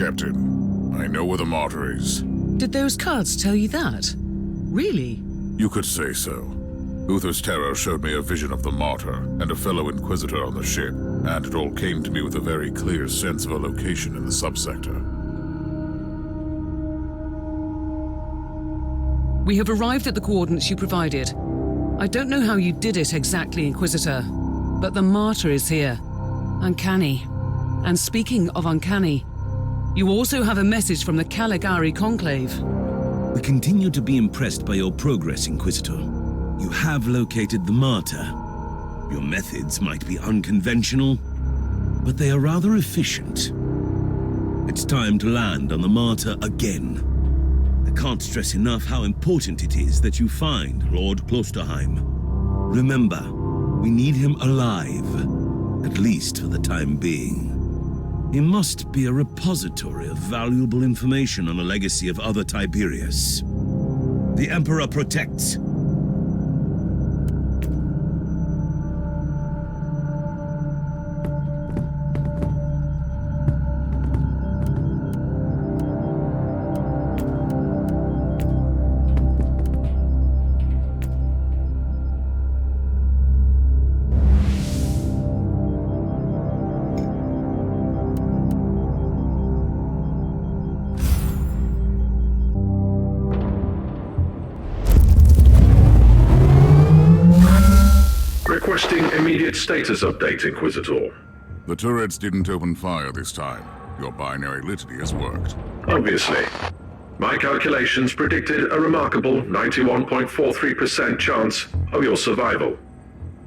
Captain. I know where the martyr is. Did those cards tell you that? Really? You could say so. Uther's terror showed me a vision of the martyr and a fellow Inquisitor on the ship, and it all came to me with a very clear sense of a location in the subsector. We have arrived at the coordinates you provided. I don't know how you did it exactly, Inquisitor, but the martyr is here. Uncanny. And speaking of uncanny, you also have a message from the Caligari Conclave. We continue to be impressed by your progress, Inquisitor. You have located the martyr. Your methods might be unconventional, but they are rather efficient. It's time to land on the martyr again. I can't stress enough how important it is that you find Lord Klosterheim. Remember, we need him alive, at least for the time being. He must be a repository of valuable information on a legacy of other Tiberius. The Emperor protects. Requesting immediate status update, Inquisitor. The turrets didn't open fire this time. Your binary litany has worked. Obviously. My calculations predicted a remarkable 91.43% chance of your survival.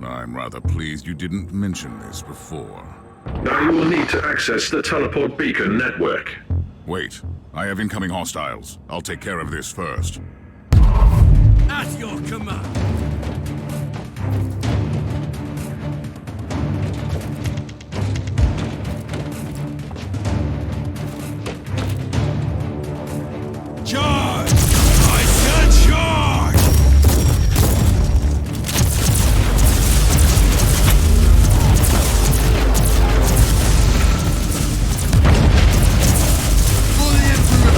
I'm rather pleased you didn't mention this before. Now you will need to access the teleport beacon network. Wait, I have incoming hostiles. I'll take care of this first. At your command! Charge! I said charge! For the Emperor!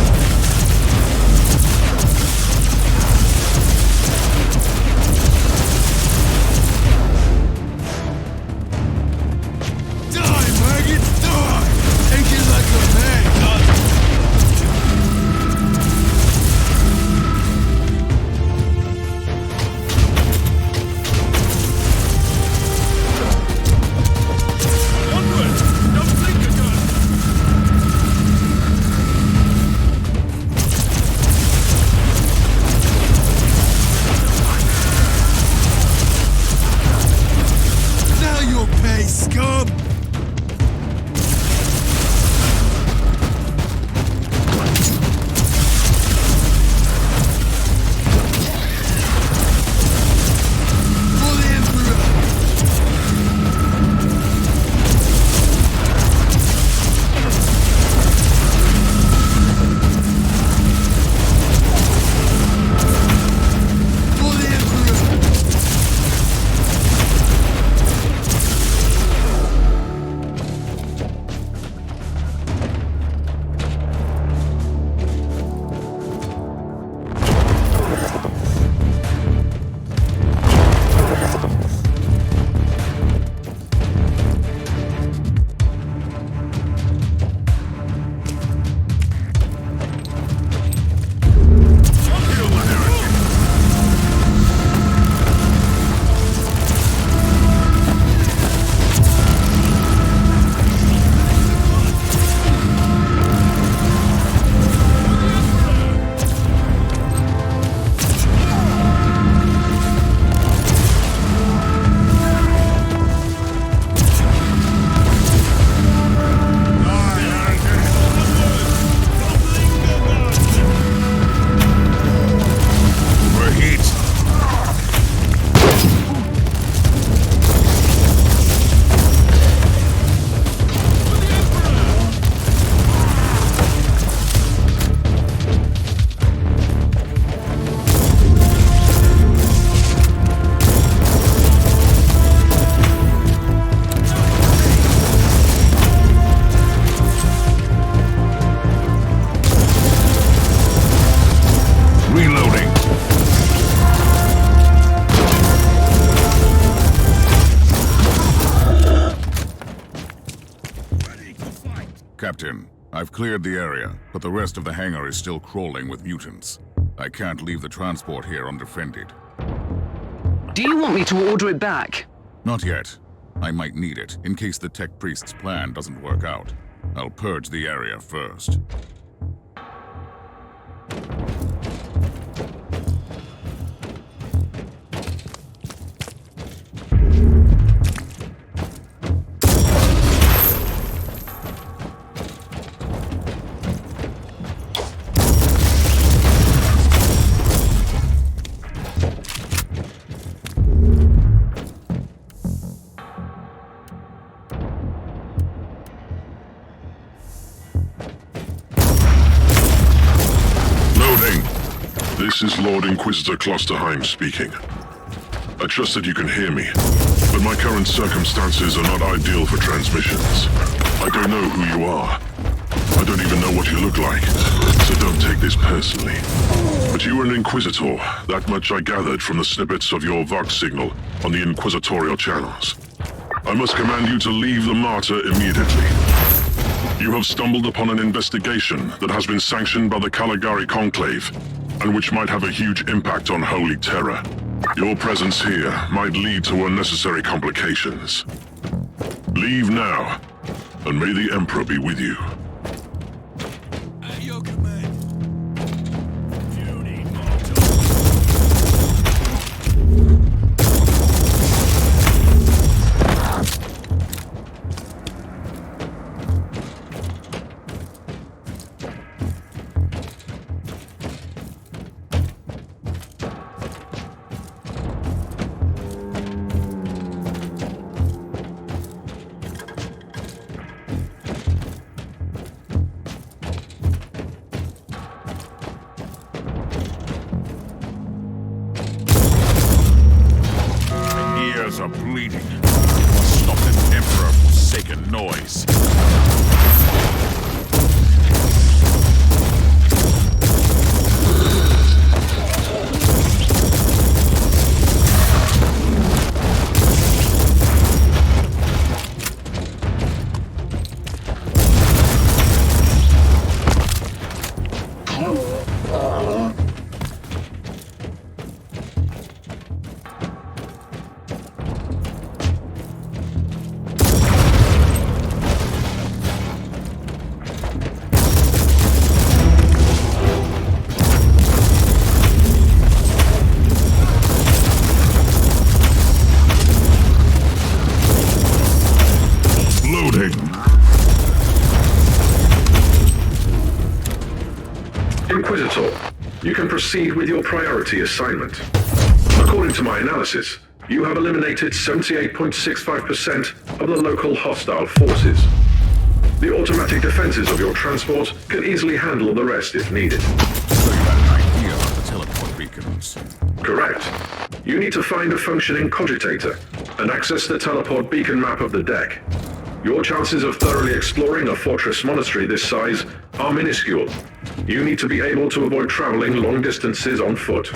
Captain, I've cleared the area, but the rest of the hangar is still crawling with mutants. I can't leave the transport here undefended. Do you want me to order it back? Not yet. I might need it, in case the tech priest's plan doesn't work out. I'll purge the area first. This is Lord Inquisitor Klosterheim speaking. I trust that you can hear me, but my current circumstances are not ideal for transmissions. I don't know who you are. I don't even know what you look like, so don't take this personally. But you were an Inquisitor, that much I gathered from the snippets of your Vox signal on the Inquisitorial channels. I must command you to leave the Martyr immediately. You have stumbled upon an investigation that has been sanctioned by the Caligari Conclave, and which might have a huge impact on Holy Terror. Your presence here might lead to unnecessary complications. Leave now, and may the Emperor be with you. At your command. Puny Are bleeding. Must stop this Emperor-forsaken noise. Inquisitor, you can proceed with your priority assignment. According to my analysis, you have eliminated 78.65% of the local hostile forces. The automatic defenses of your transport can easily handle the rest if needed. So you have an idea of the teleport beacons? Correct. You need to find a functioning cogitator and access the teleport beacon map of the deck. Your chances of thoroughly exploring a fortress monastery this size are minuscule. You need to be able to avoid traveling long distances on foot.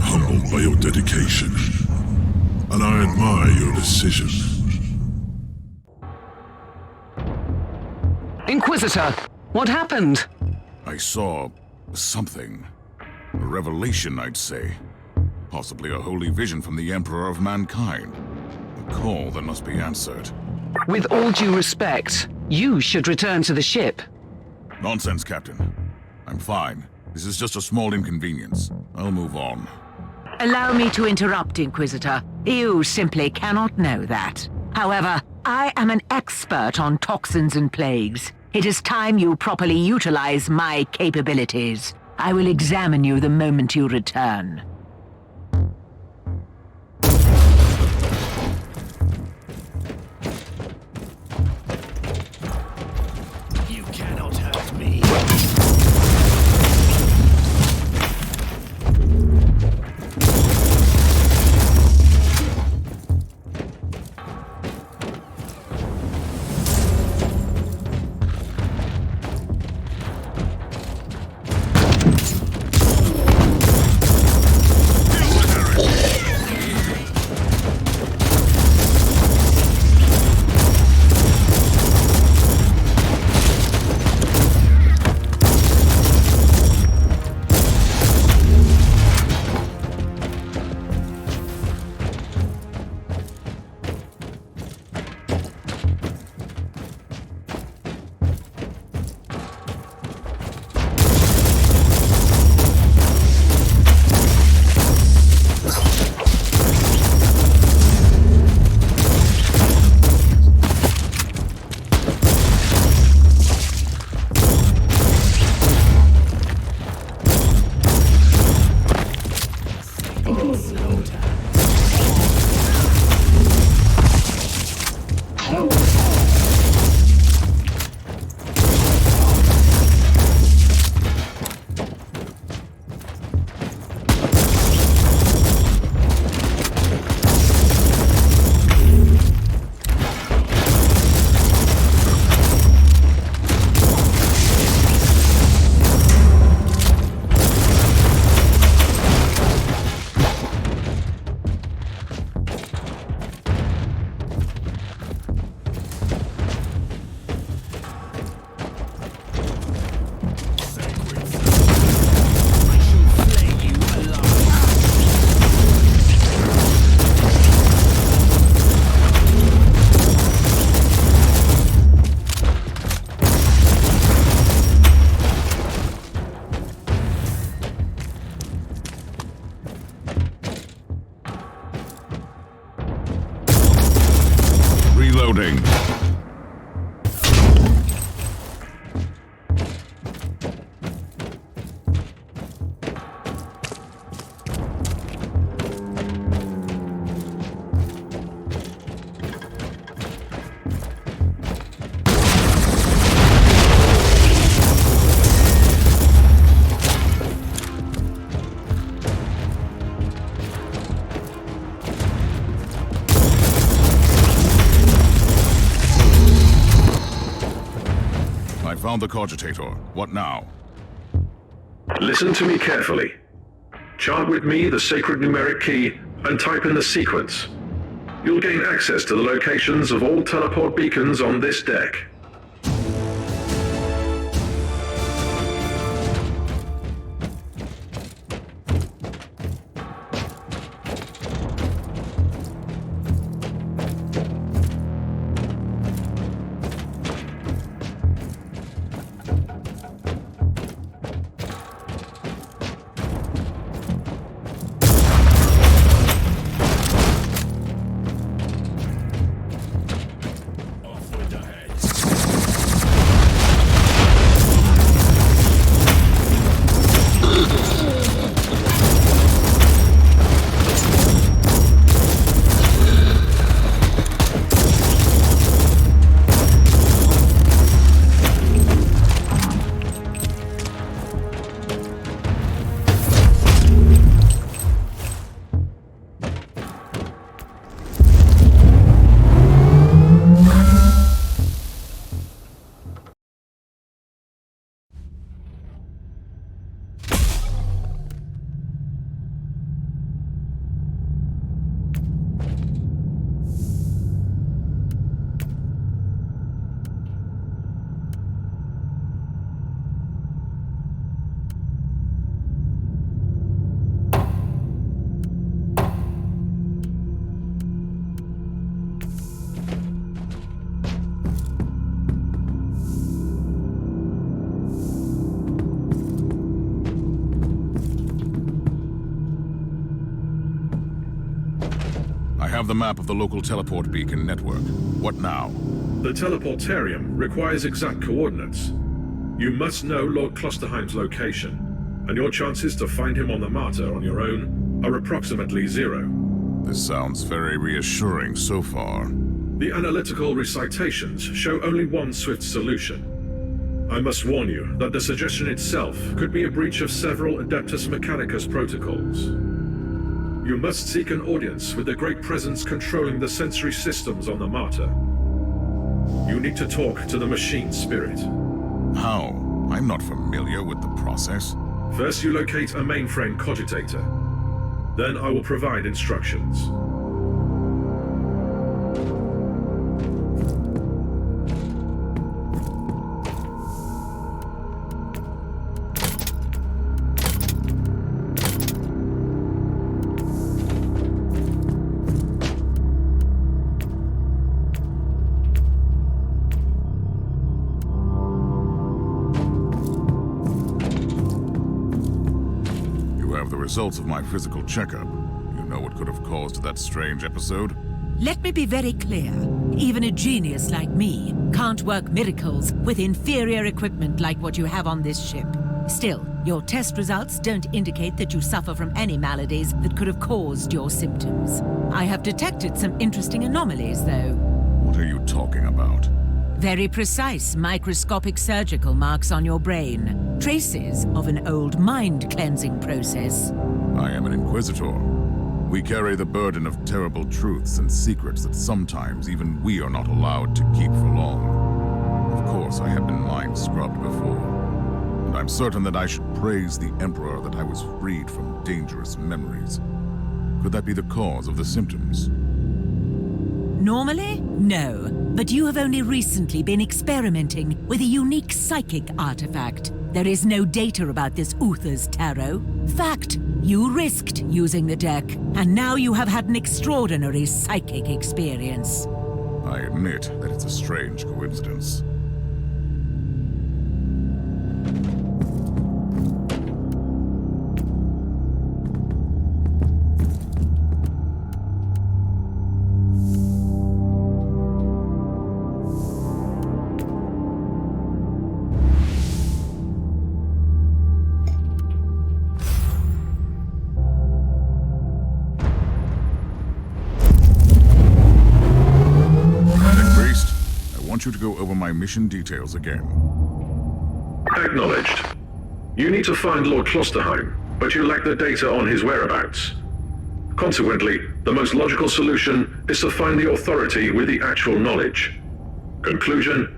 humbled by your dedication, and I admire your decision. Inquisitor, what happened? I saw something. A revelation, I'd say. Possibly a holy vision from the Emperor of Mankind. A call that must be answered. With all due respect, you should return to the ship. Nonsense, Captain. I'm fine. This is just a small inconvenience. I'll move on. Allow me to interrupt, Inquisitor. You simply cannot know that. However, I am an expert on toxins and plagues. It is time you properly utilize my capabilities. I will examine you the moment you return. You cannot hurt me. Reloading. Found the cogitator. What now? Listen to me carefully. Chant with me the sacred numeric key and type in the sequence. You'll gain access to the locations of all teleport beacons on this deck. have the map of the local teleport beacon network. What now? The teleportarium requires exact coordinates. You must know Lord Klosterheim's location, and your chances to find him on the Martyr on your own are approximately 0. This sounds very reassuring so far. The analytical recitations show only one swift solution. I must warn you that the suggestion itself could be a breach of several Adeptus Mechanicus protocols. You must seek an audience with the great presence controlling the sensory systems on the Martyr. You need to talk to the machine spirit. How? I'm not familiar with the process. First you locate a mainframe cogitator. Then I will provide instructions. Results of my physical checkup. You know what could have caused that strange episode? Let me be very clear. Even a genius like me can't work miracles with inferior equipment like what you have on this ship. Still, your test results don't indicate that you suffer from any maladies that could have caused your symptoms. I have detected some interesting anomalies, though. What are you talking about? Very precise microscopic surgical marks on your brain. Traces of an old mind-cleansing process. I am an Inquisitor. We carry the burden of terrible truths and secrets that sometimes even we are not allowed to keep for long. Of course, I have been mind-scrubbed before. And I'm certain that I should praise the Emperor that I was freed from dangerous memories. Could that be the cause of the symptoms? Normally, no. But you have only recently been experimenting with a unique psychic artifact. There is no data about this Uther's tarot. Fact, you risked using the deck, and now you have had an extraordinary psychic experience. I admit that it's a strange coincidence. You to go over my mission details again. Acknowledged. You need to find Lord Klosterheim, but you lack the data on his whereabouts. Consequently, the most logical solution is to find the authority with the actual knowledge. Conclusion: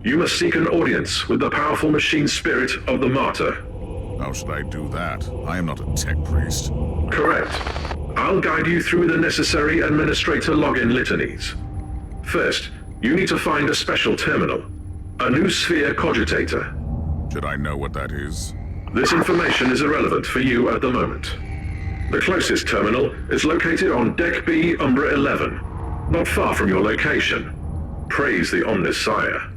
you must seek an audience with the powerful machine spirit of the Martyr. How should I do that? I am not a tech priest. Correct. I'll guide you through the necessary administrator login litanies. First, you need to find a special terminal, a new sphere cogitator. Should I know what that is? This information is irrelevant for you at the moment. The closest terminal is located on Deck B, Umbra 11, not far from your location. Praise the Omnissiah.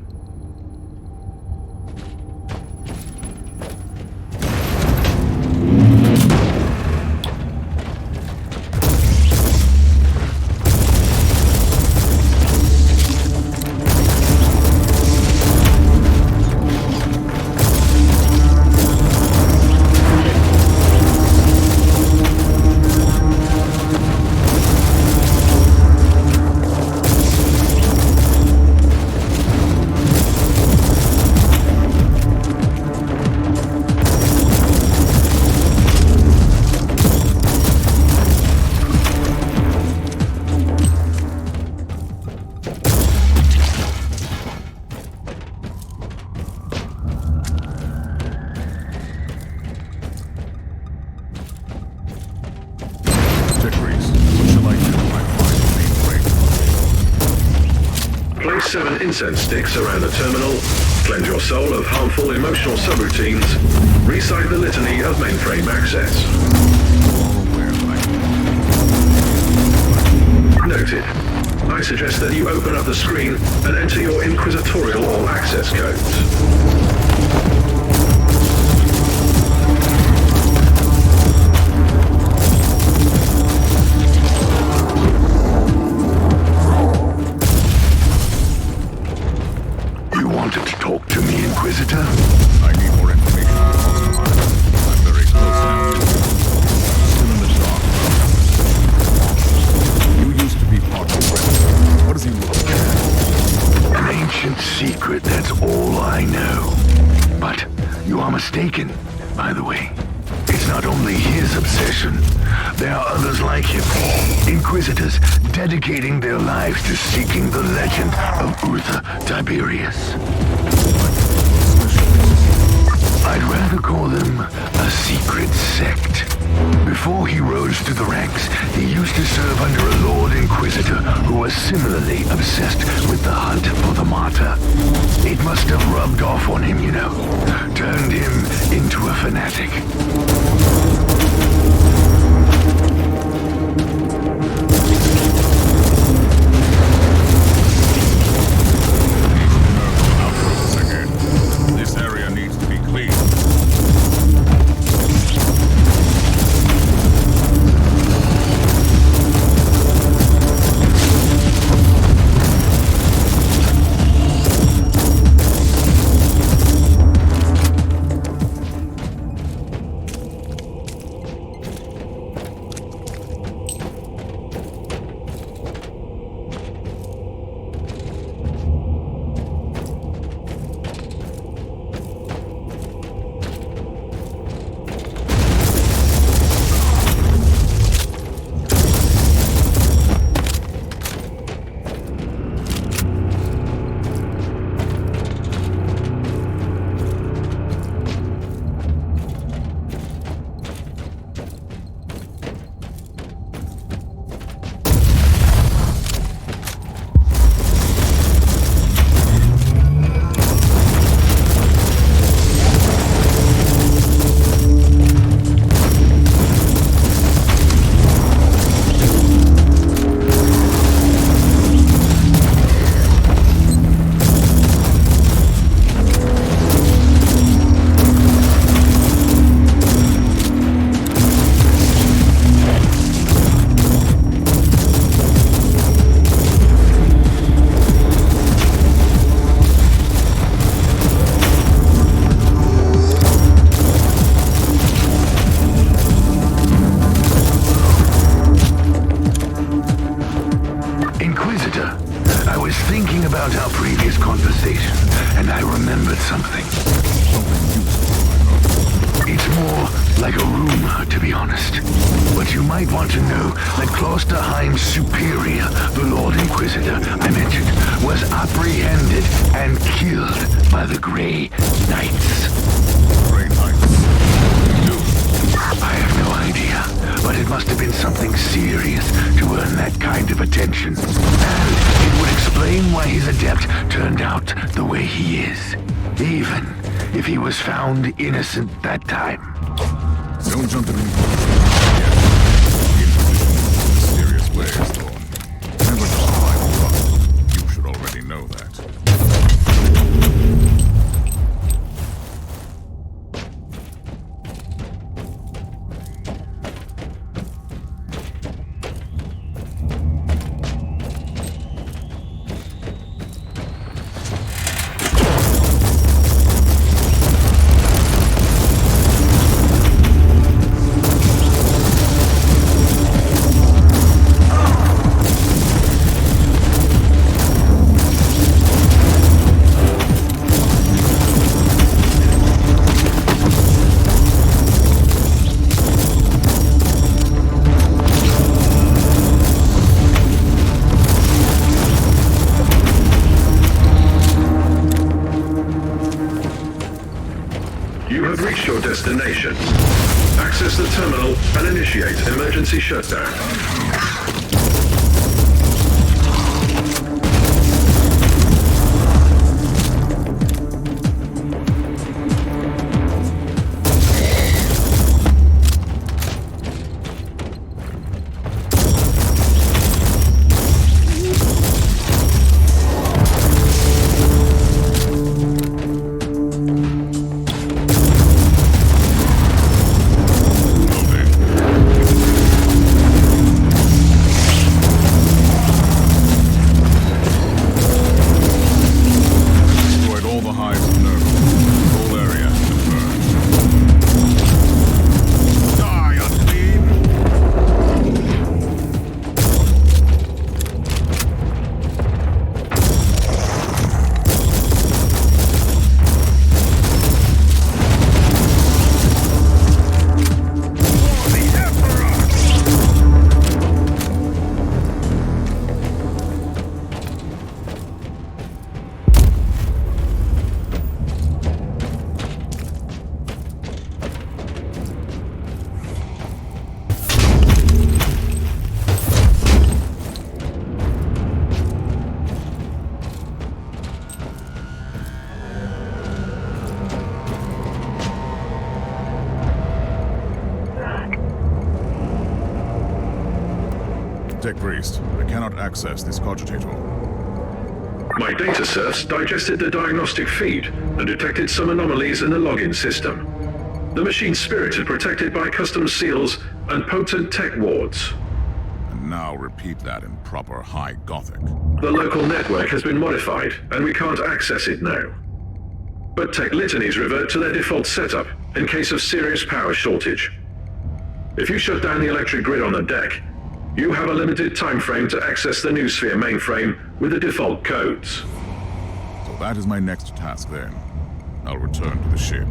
Place 7 incense sticks around the terminal, cleanse your soul of harmful emotional subroutines, recite the litany of mainframe access. Noted. I suggest that you open up the screen and enter your Inquisitorial all-access codes. Talk to me, Inquisitor. I need more information on Constantine. I'm very close now to him. Still in the dark. You used to be part of the rest. What does he look like? An ancient secret, that's all I know. But you are mistaken, by the way. It's not only his obsession. There are others like him. Inquisitors dedicating their lives to seeking the legend of Uther Tiberius. I'd rather call them a secret sect. Before he rose to the ranks, he used to serve under a Lord Inquisitor who was similarly obsessed with the hunt for the martyr. It must have rubbed off on him, you know. Turned him into a fanatic. This area needs to be cleaned. Superior, the Lord Inquisitor I mentioned, was apprehended and killed by the Grey Knights. Grey Knights? I have no idea, but it must have been something serious to earn that kind of attention. And it would explain why his adept turned out the way he is, even if he was found innocent that time. Don't jump to conclusions yet. The Inquisition moves in mysterious ways, Thorn. Never justify the trust. You should already know that. You have reached your destination. Access the terminal and initiate emergency shutdown. Tech Priest, I cannot access this cogitator. My data serfs digested the diagnostic feed and detected some anomalies in the login system. The machine's spirited, protected by custom seals and potent tech wards. And now repeat that in proper High Gothic. The local network has been modified, and we can't access it now. But tech litanies revert to their default setup in case of serious power shortage. If you shut down the electric grid on the deck, you have a limited time frame to access the Noosphere mainframe with the default codes. So that is my next task then. I'll return to the ship.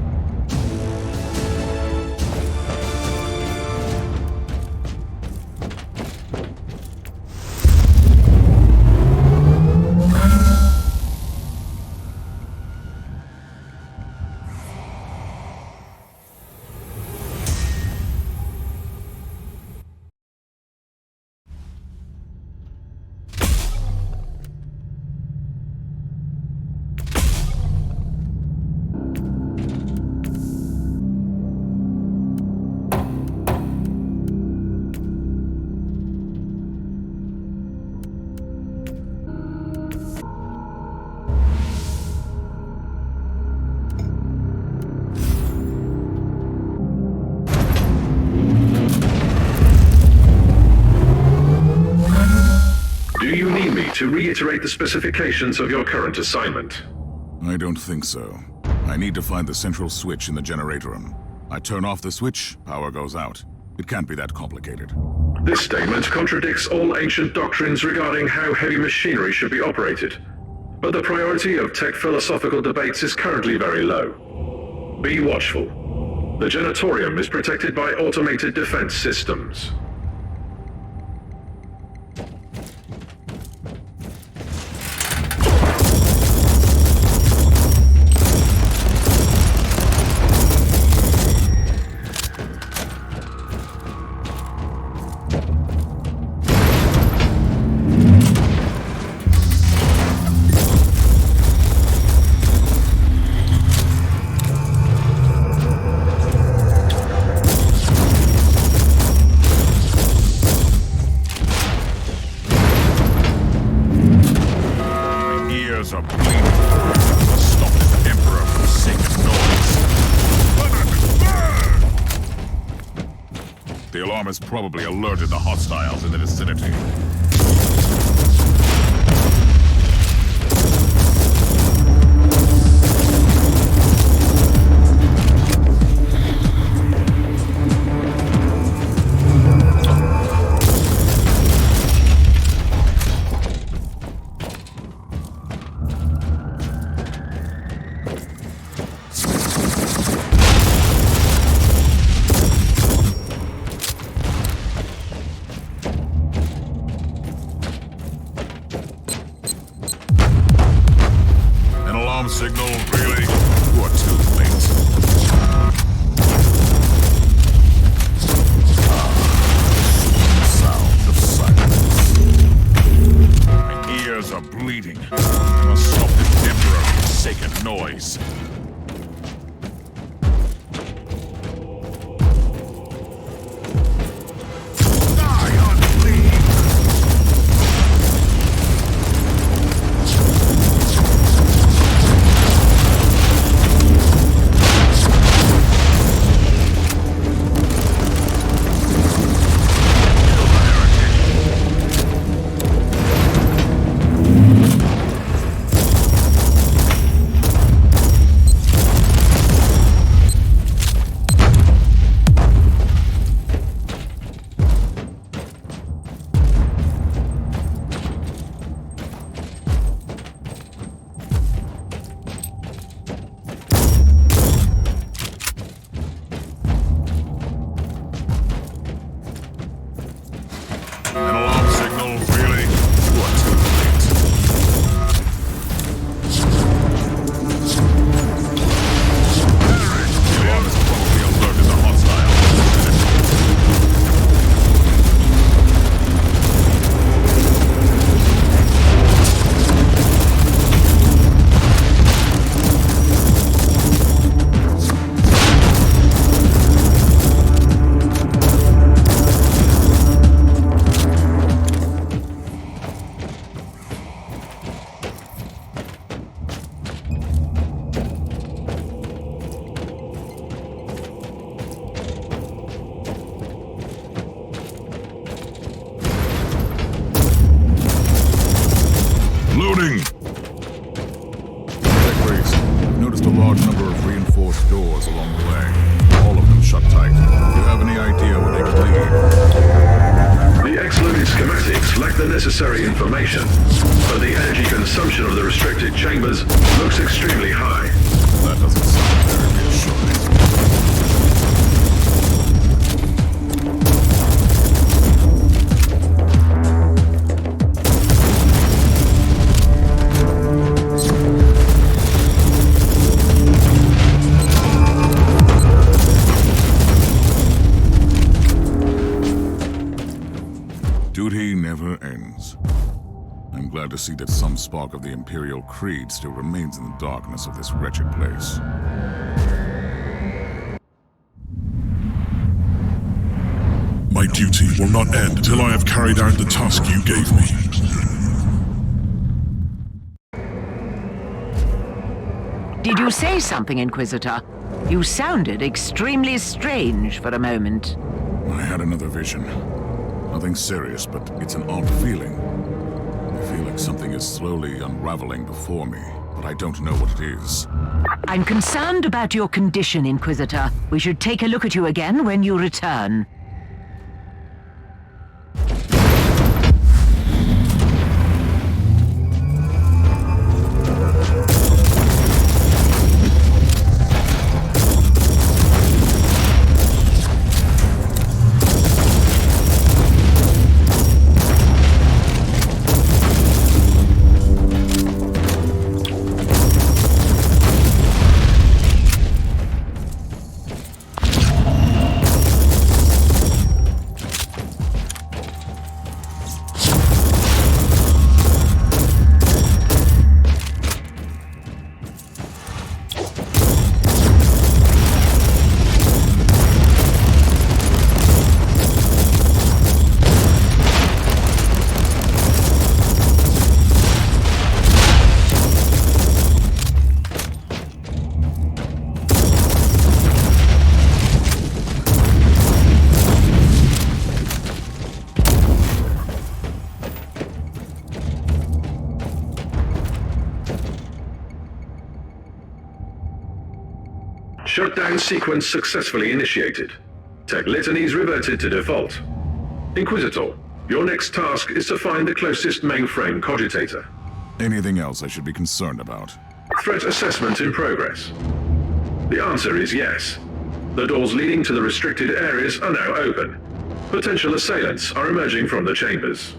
To reiterate the specifications of your current assignment. I don't think so. I need to find the central switch in the generator room. I turn off the switch, power goes out. It can't be that complicated. This statement contradicts all ancient doctrines regarding how heavy machinery should be operated. But the priority of tech philosophical debates is currently very low. Be watchful. The Genatorium is protected by automated defense systems. The alarm has probably alerted the hostiles in the vicinity. Signal, really? You are too late. Sound of silence. My ears are bleeding. I must stop this emperor's forsaken noise. a number of reinforced doors along the way. All of them shut tight. Do you have any idea where they could lead? The X-loaded schematics lack the necessary information, but the energy consumption of the restricted chambers looks extremely high. That doesn't sound very reassuring. Duty never ends. I'm glad to see that some spark of the Imperial creed still remains in the darkness of this wretched place. My duty will not end till I have carried out the task you gave me. Did you say something, Inquisitor? You sounded extremely strange for a moment. I had another vision. Nothing serious, but it's an odd feeling. I feel like something is slowly unraveling before me, but I don't know what it is. I'm concerned about your condition, Inquisitor. We should take a look at you again when you return. Shutdown sequence successfully initiated. Tech litanies reverted to default. Inquisitor, your next task is to find the closest mainframe cogitator. Anything else I should be concerned about? Threat assessment in progress. The answer is yes. The doors leading to the restricted areas are now open. Potential assailants are emerging from the chambers.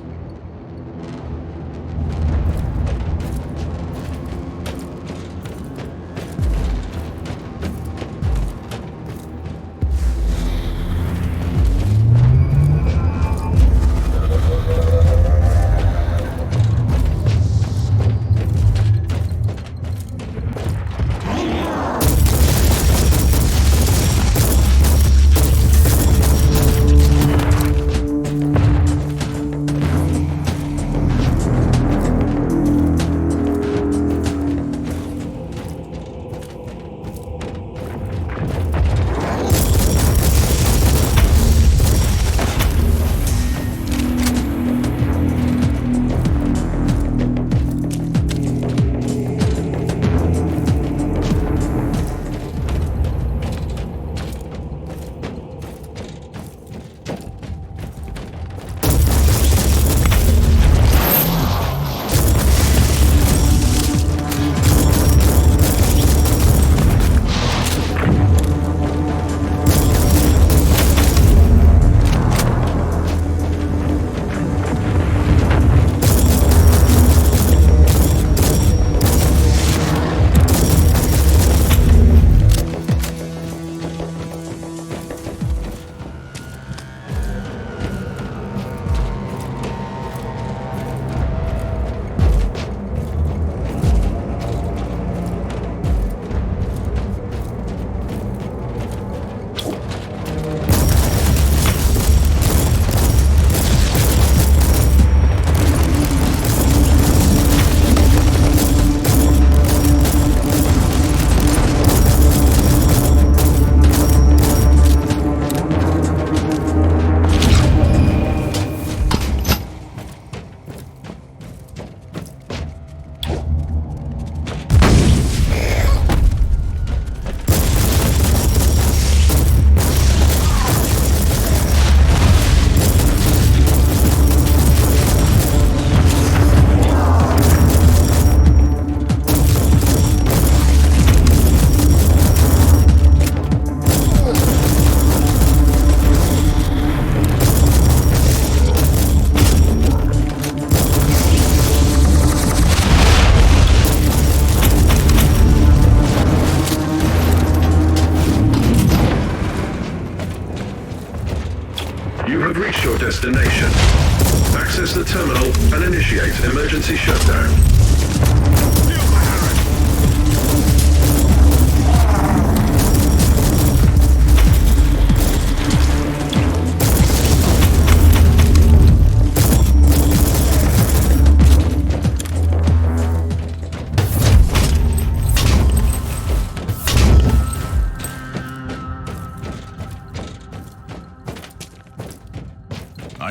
reached your destination. Access the terminal and initiate emergency shutdown.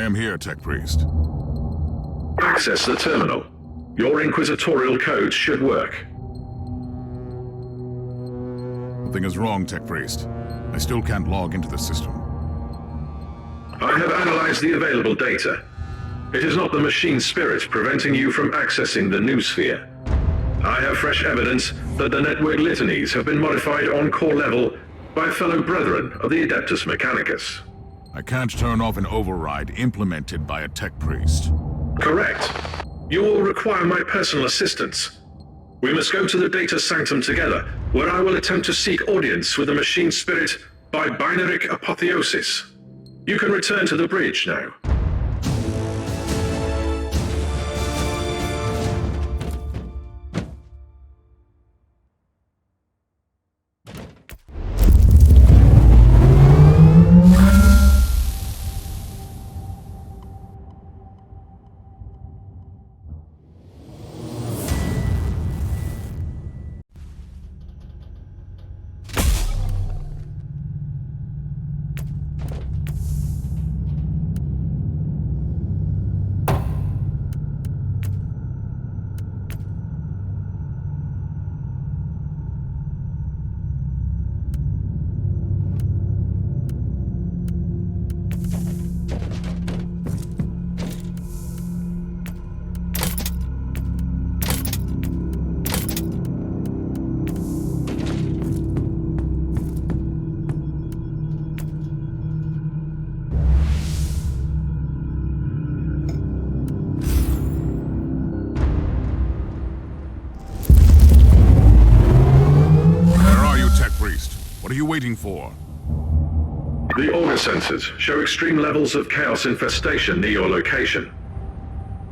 I am here, Tech Priest. Access the terminal. Your Inquisitorial codes should work. Something is wrong, Tech Priest. I still can't log into the system. I have analyzed the available data. It is not the machine spirit preventing you from accessing the new sphere. I have fresh evidence that the network litanies have been modified on core level by fellow brethren of the Adeptus Mechanicus. I can't turn off an override implemented by a Tech Priest. Correct. You will require my personal assistance. We must go to the data sanctum together, where I will attempt to seek audience with the machine spirit by binaric apotheosis. You can return to the bridge now. What are you waiting for? The auger sensors show extreme levels of chaos infestation near your location.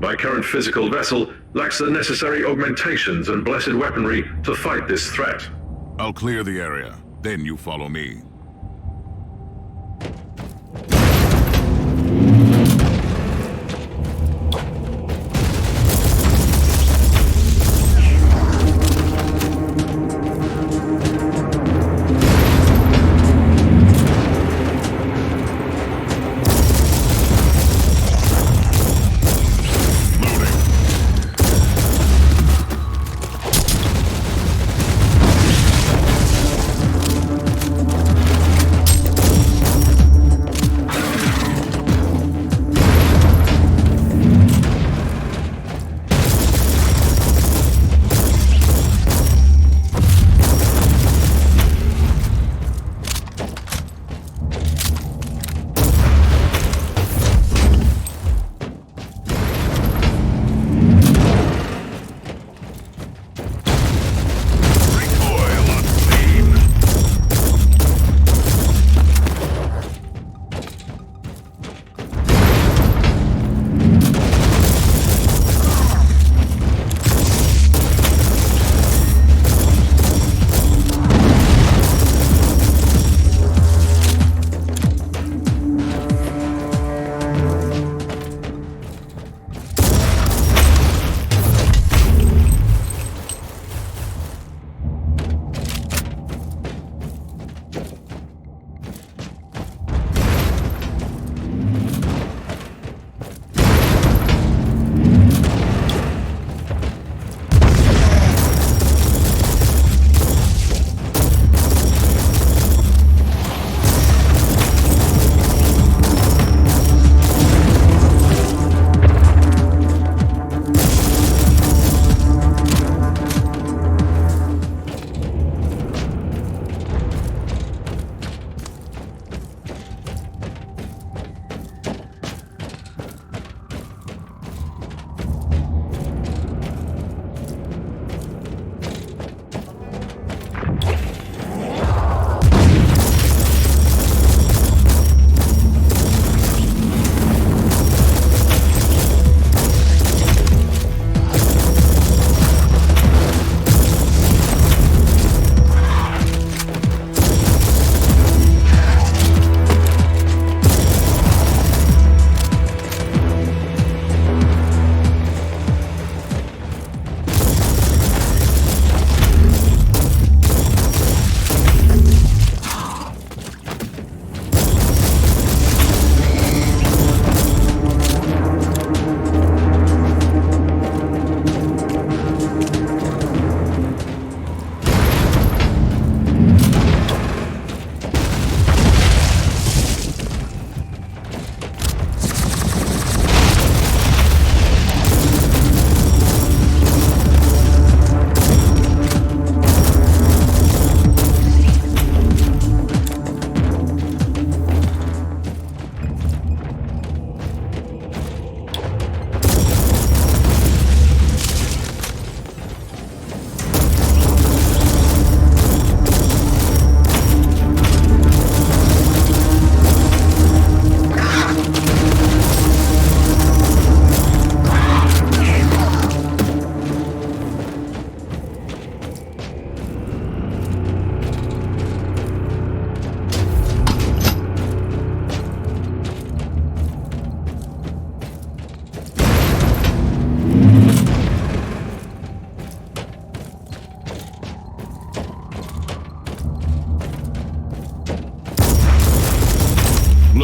My current physical vessel lacks the necessary augmentations and blessed weaponry to fight this threat. I'll clear the area, then you follow me.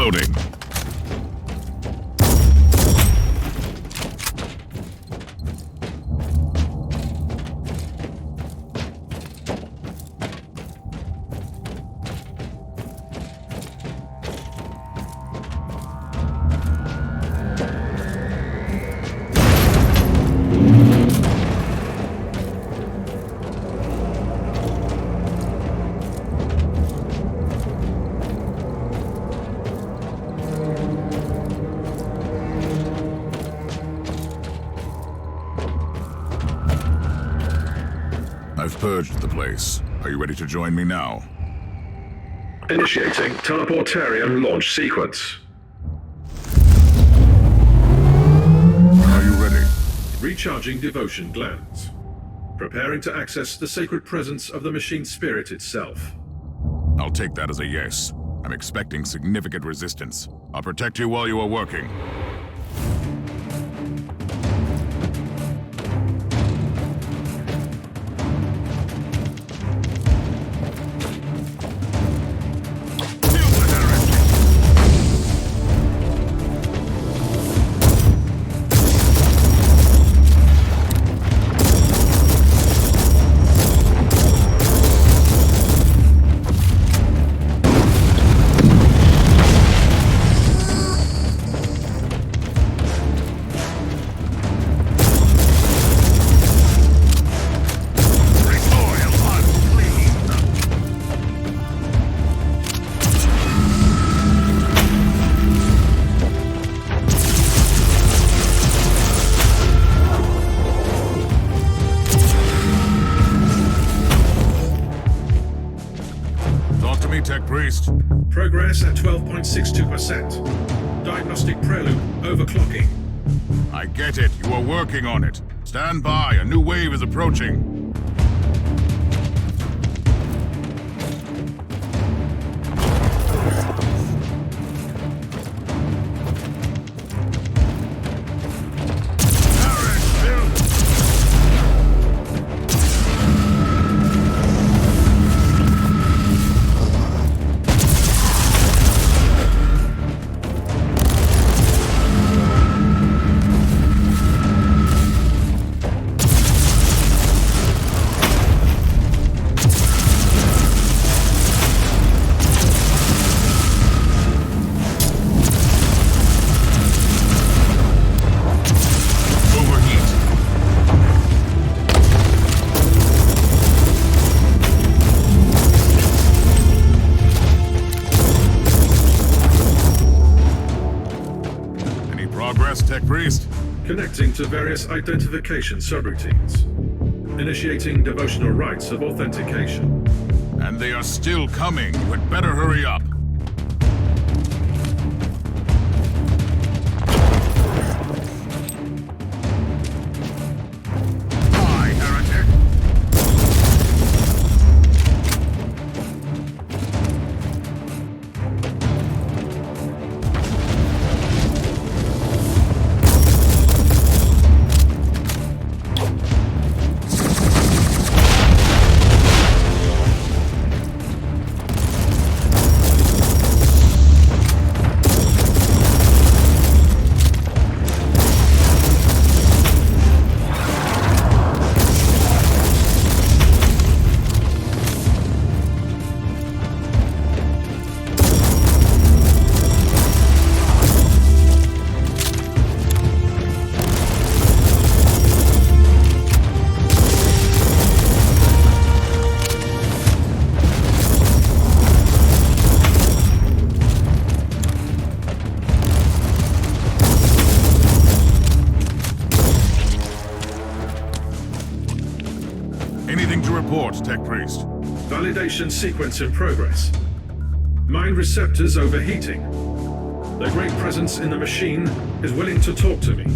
Reloading. I've purged the place. Are you ready to join me now? Initiating teleportarium launch sequence. Are you ready? Recharging devotion glands. Preparing to access the sacred presence of the machine spirit itself. I'll take that as a yes. I'm expecting significant resistance. I'll protect you while you are working. Tech Priest. Progress at 12.62%. Diagnostic prelude overclocking. I get it. You are working on it. Stand by. A new wave is approaching. Tech Priest. Connecting to various identification subroutines. Initiating devotional rites of authentication. And they are still coming. You had better hurry up. Anything to report, Tech Priest? Validation sequence in progress. Mind receptors overheating. Their great presence in the machine is willing to talk to me.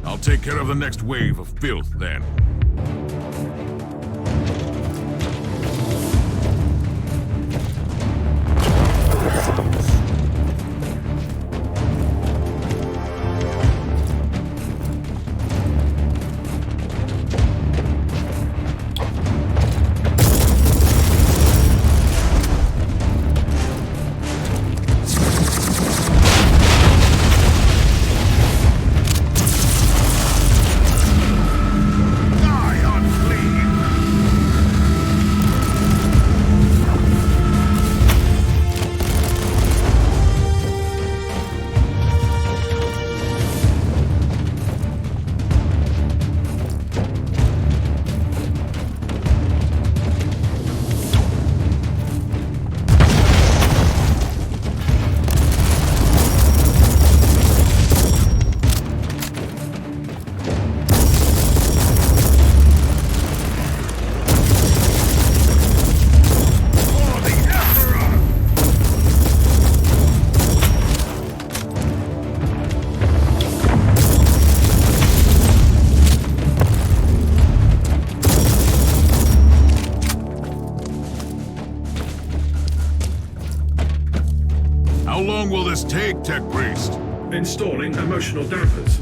I'll take care of the next wave of filth, then. long will this take, Tech Priest? Installing emotional dampers.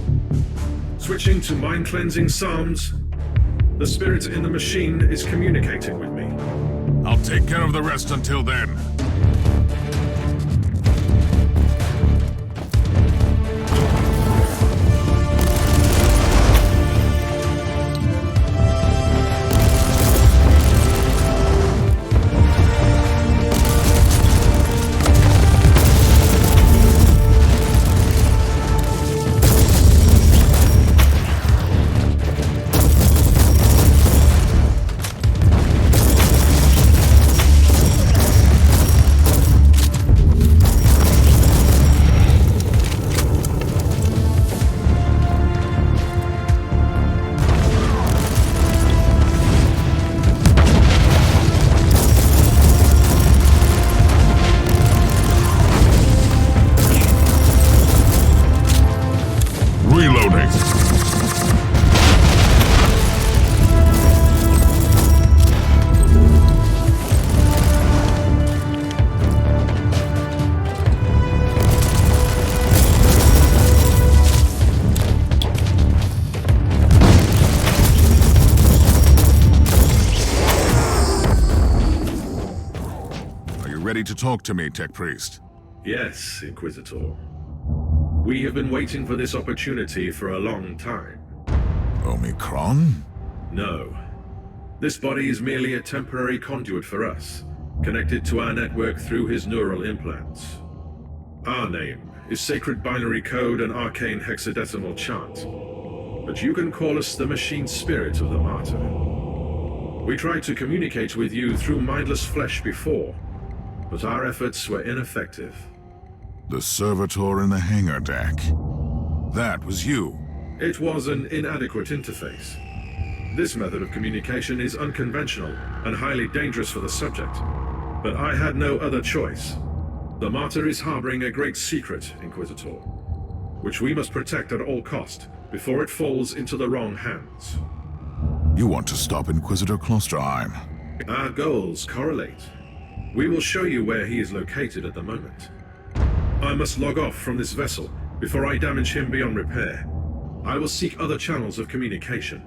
Switching to mind-cleansing psalms. The spirit in the machine is communicating with me. I'll take care of the rest until then. Ready to talk to me, Tech Priest? Yes, Inquisitor. We have been waiting for this opportunity for a long time. Omicron? No. This body is merely a temporary conduit for us, connected to our network through his neural implants. Our name is Sacred Binary Code and Arcane Hexadecimal Chant, but you can call us the Machine Spirit of the Martyr. We tried to communicate with you through mindless flesh before, but our efforts were ineffective. The servitor in the hangar deck. That was you. It was an inadequate interface. This method of communication is unconventional and highly dangerous for the subject, but I had no other choice. The Martyr is harboring a great secret, Inquisitor, which we must protect at all cost before it falls into the wrong hands. You want to stop Inquisitor Klosterheim? Our goals correlate. We will show you where he is located at the moment. I must log off from this vessel before I damage him beyond repair. I will seek other channels of communication.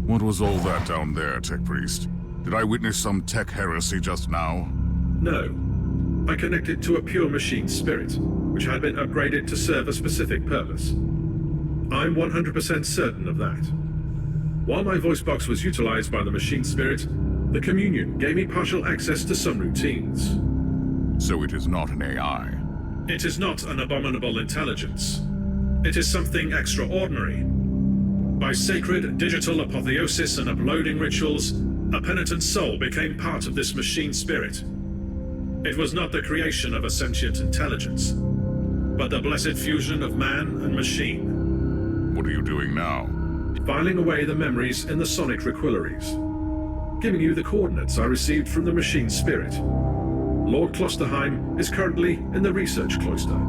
What was all that down there, Tech Priest? Did I witness some tech heresy just now? No. I connected to a pure machine spirit, which had been upgraded to serve a specific purpose. I'm 100% certain of that. While my voice box was utilized by the machine spirit, the communion gave me partial access to some routines. So it is not an AI? It is not an abominable intelligence. It is something extraordinary. By sacred digital apotheosis and uploading rituals, a penitent soul became part of this machine spirit. It was not the creation of a sentient intelligence, but the blessed fusion of man and machine. What are you doing now? Filing away the memories in the sonic requillaries. Giving you the coordinates I received from the machine spirit. Lord Klosterheim is currently in the research cloister.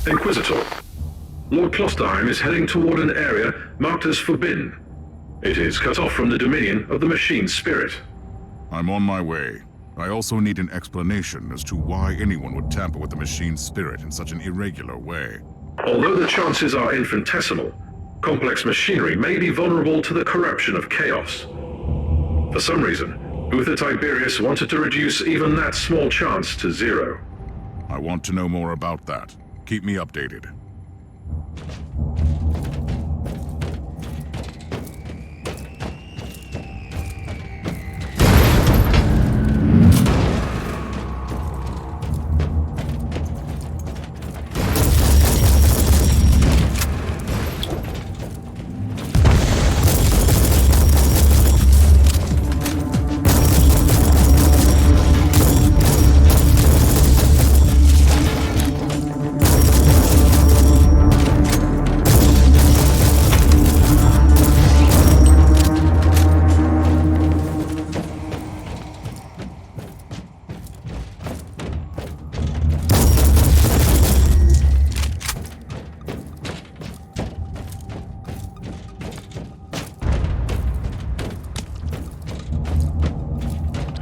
Inquisitor, Lord Klosterheim is heading toward an area marked as forbidden. It is cut off from the dominion of the machine spirit. I'm on my way. I also need an explanation as to why anyone would tamper with the machine spirit in such an irregular way. Although the chances are infinitesimal, complex machinery may be vulnerable to the corruption of chaos. For some reason, Uther Tiberius wanted to reduce even that small chance to zero. I want to know more about that. Keep me updated.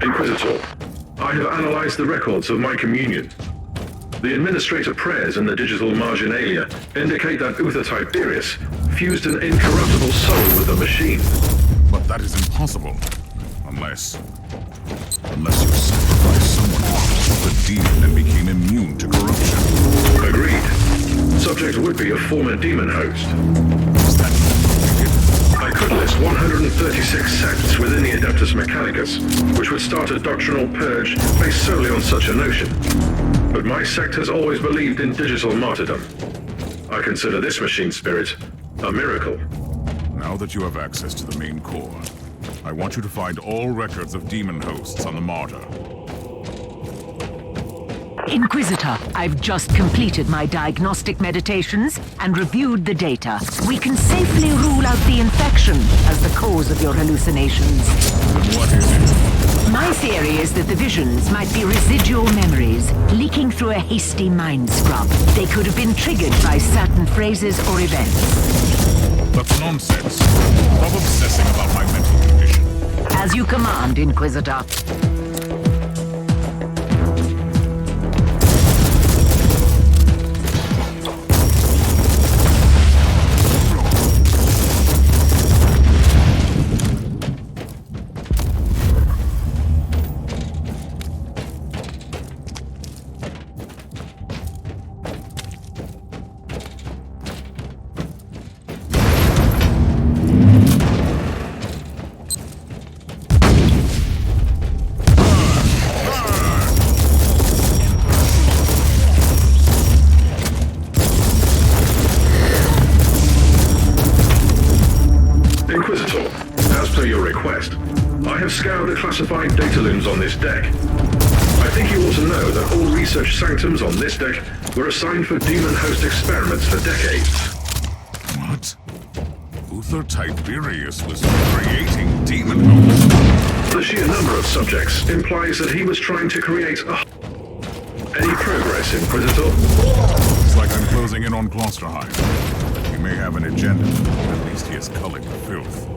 Inquisitor, I have analyzed the records of my communion. The administrator prayers in the digital marginalia indicate that Uther Tiberius fused an incorruptible soul with a machine. But that is impossible. Unless you sacrificed someone who was a demon and became immune to corruption. Agreed. Subject would be a former demon host. Is that I could list 136 sects within the Adeptus Mechanicus, which would start a doctrinal purge based solely on such a notion. But my sect has always believed in digital martyrdom. I consider this machine spirit a miracle. Now that you have access to the main core, I want you to find all records of demon hosts on the Martyr. Inquisitor, I've just completed my diagnostic meditations and reviewed the data. We can safely rule out the infection as the cause of your hallucinations. And what is it? My theory is that the visions might be residual memories leaking through a hasty mind scrub. They could have been triggered by certain phrases or events. That's nonsense. Stop obsessing about my mental condition. As you command, Inquisitor. Classified data looms on this deck. I think you ought to know that all research sanctums on this deck were assigned for demon host experiments for decades. What? Uther Tiberius was creating demon hosts? The sheer number of subjects implies that he was trying to create a... Any progress, Inquisitor? It's like I'm closing in on Klosterheim. He may have an agenda, but at least he is culling the filth.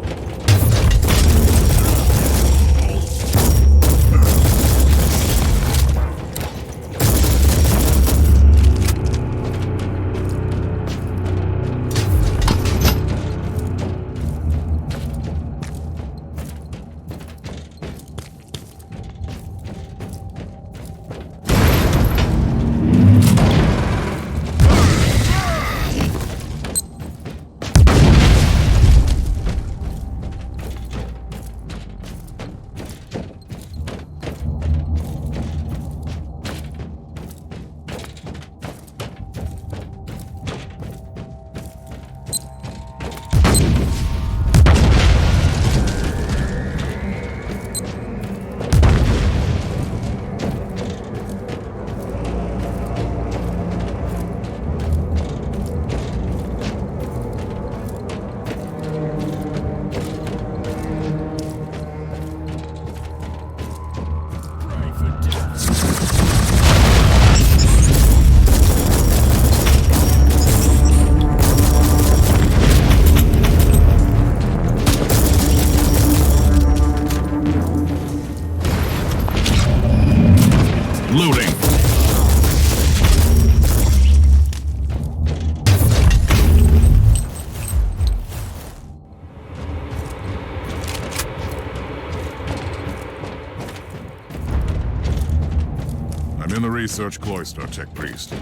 research cloister, Tech Priest.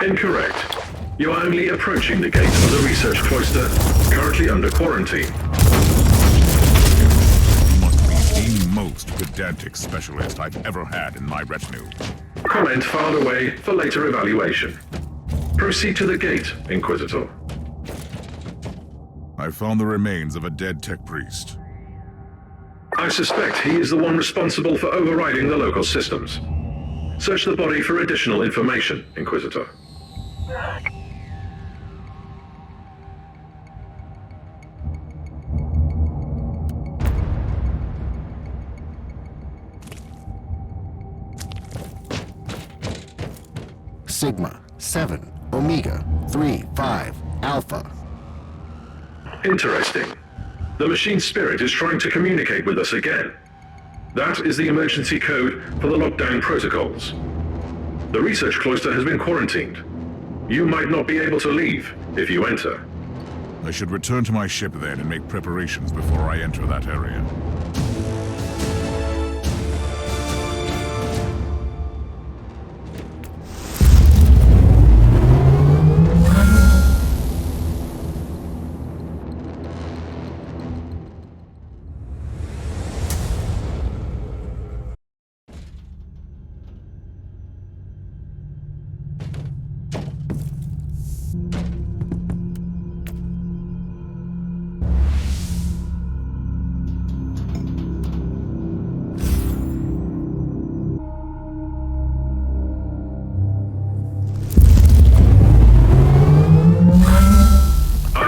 Incorrect. You are only approaching the gate of the research cloister, currently under quarantine. You must be the most pedantic specialist I've ever had in my retinue. Comment filed away for later evaluation. Proceed to the gate, Inquisitor. I found the remains of a dead Tech Priest. I suspect he is the one responsible for overriding the local systems. Search the body for additional information, Inquisitor. Sigma 7 Omega 3 5 Alpha. Interesting. The machine spirit is trying to communicate with us again. That is the emergency code for the lockdown protocols. The research cloister has been quarantined. You might not be able to leave if you enter. I should return to my ship then and make preparations before I enter that area.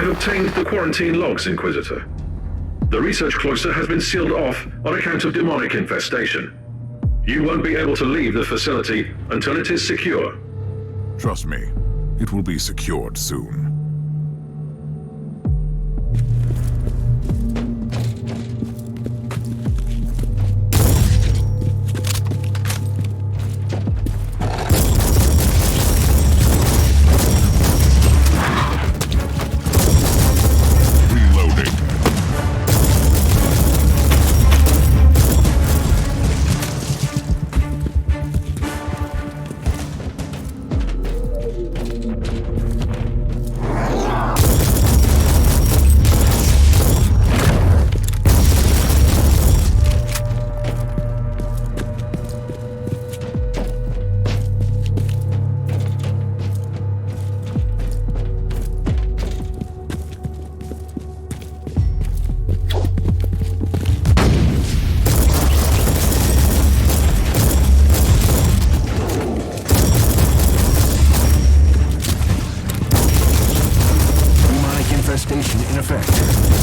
Obtained the quarantine logs, Inquisitor. The research cloister has been sealed off on account of demonic infestation. You won't be able to leave the facility until it is secure. Trust me, it will be secured soon.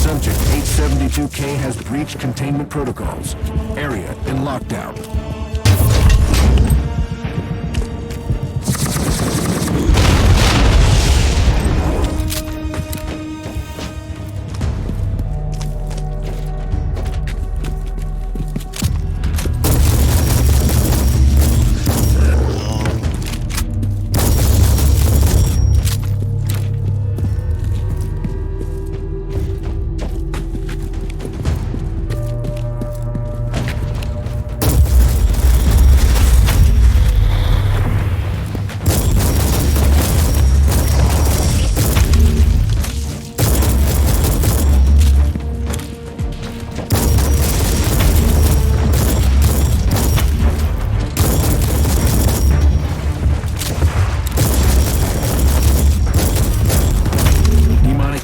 Subject 872K has breached containment protocols. Area in lockdown.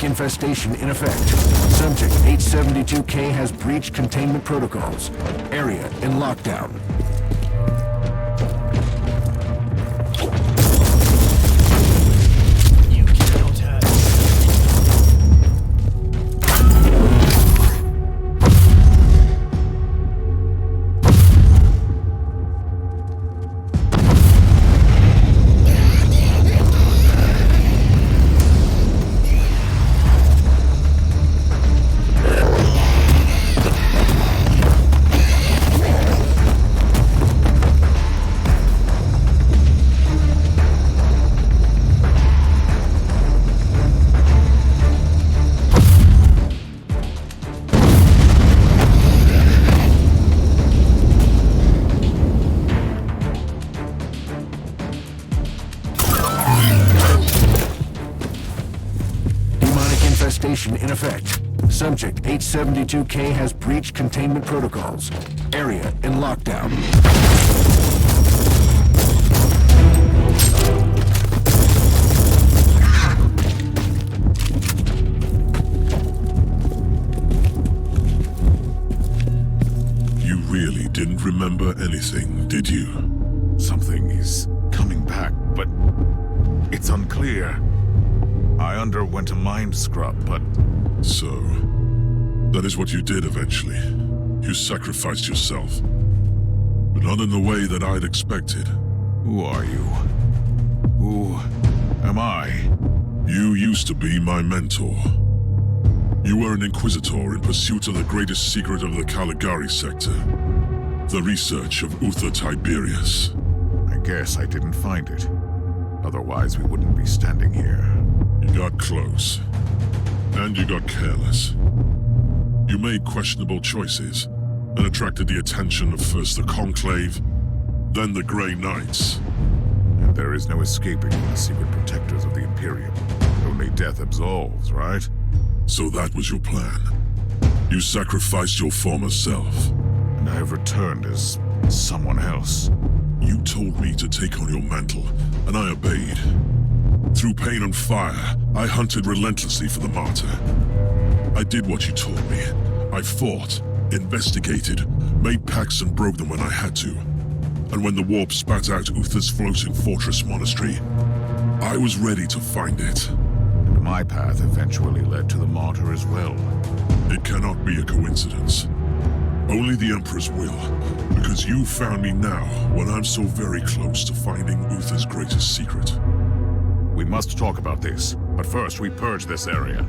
Infestation in effect. Subject 872K has breached containment protocols. Area in lockdown. infestation in effect. Subject 872K has breached containment protocols. Area in lockdown. You really didn't remember anything, did you? Something is coming back, but it's unclear. I underwent a mind scrub, but So, that is what you did eventually. You sacrificed yourself. But not in the way that I'd expected. who are you? Who am I? You used to be my mentor. You were an Inquisitor in pursuit of the greatest secret of the Caligari sector. The research of Uther Tiberius. I guess I didn't find it. Otherwise, we wouldn't be standing here. You got close. And you got careless. You made questionable choices and attracted the attention of first the Conclave, then the Grey Knights. And there is no escaping the secret protectors of the Imperium. Only death absolves, right? So that was your plan. You sacrificed your former self. And I have returned as someone else. You told me to take on your mantle, and I obeyed. Through pain and fire, I hunted relentlessly for the martyr. I did what you told me. I fought, investigated, made pacts and broke them when I had to. And when the warp spat out Uther's floating fortress monastery, I was ready to find it. And my path eventually led to the martyr as well. It cannot be a coincidence. Only the Emperor's will, because you found me now when I'm so very close to finding Uther's greatest secret. We must talk about this, but first we purge this area.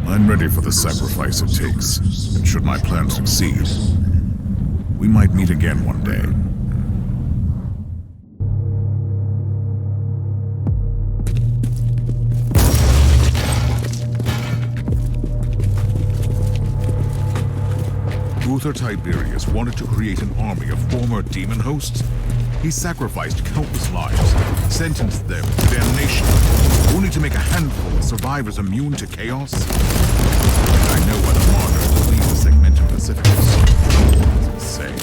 I'm ready for the sacrifice it takes, and should my plan succeed, we might meet again one day. Uther Tiberius wanted to create an army of former demon hosts. He sacrificed countless lives, sentenced them to damnation, only to make a handful of survivors immune to chaos. And I know why the martyrs lead the segmented Pacificus. It's insane.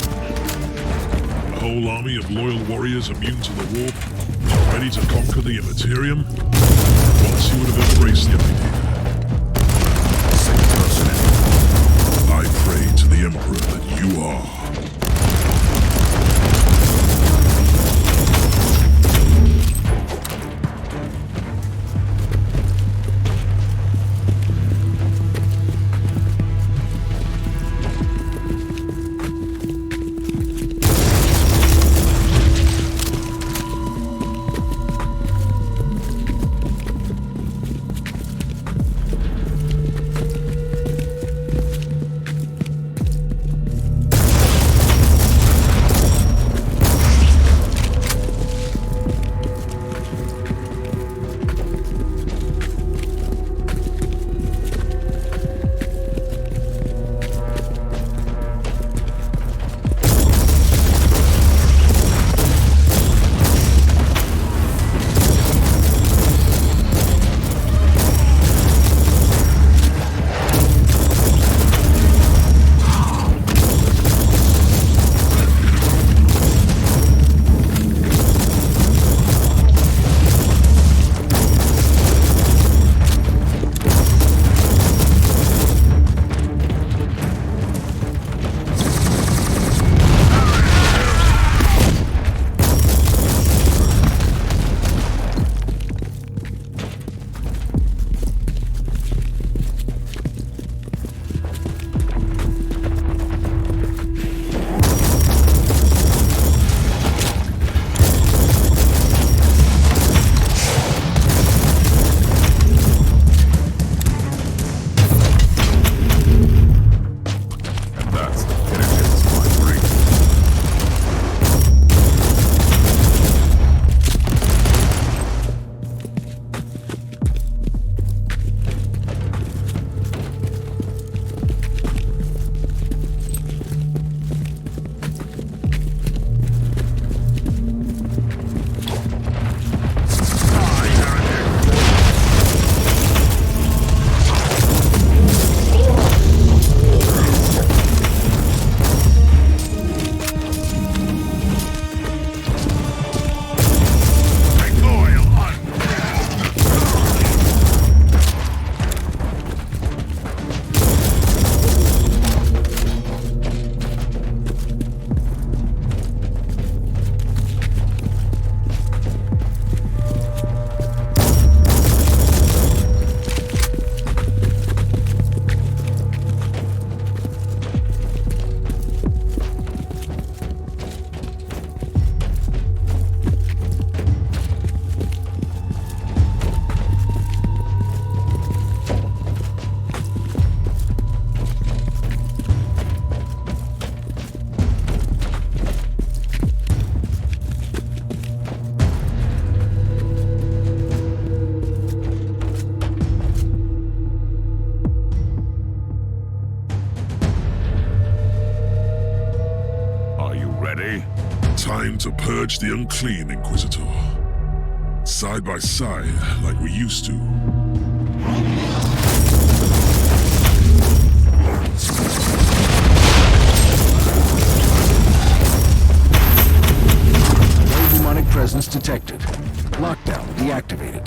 A whole army of loyal warriors immune to the warp, ready to conquer the Immaterium? Once you would have embraced the idea. I pray to the Emperor that you are. Time to purge the unclean, Inquisitor. Side by side, like we used to. No demonic presence detected. Lockdown deactivated.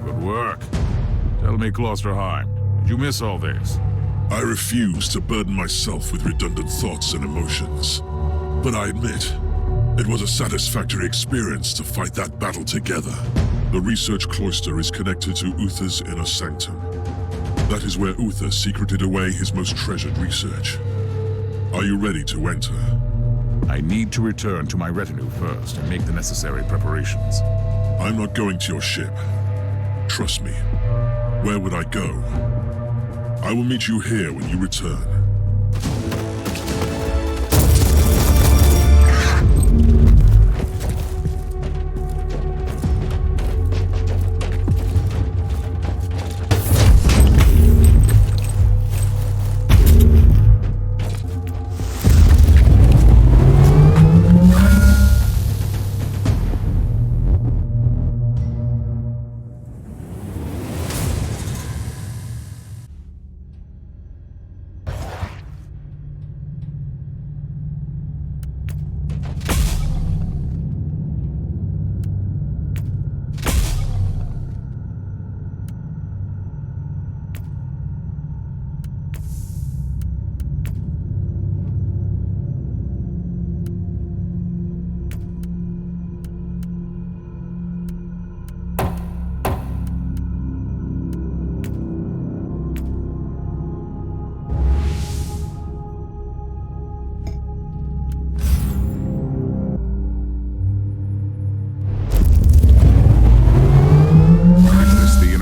Good work. Tell me, Klosterheim, did you miss all this? I refuse to burden myself with redundant thoughts and emotions. But I admit, it was a satisfactory experience to fight that battle together. The research cloister is connected to Uther's inner sanctum. That is where Uther secreted away his most treasured research. Are you ready to enter? I need to return to my retinue first and make the necessary preparations. I'm not going to your ship. Trust me. Where would I go? I will meet you here when you return.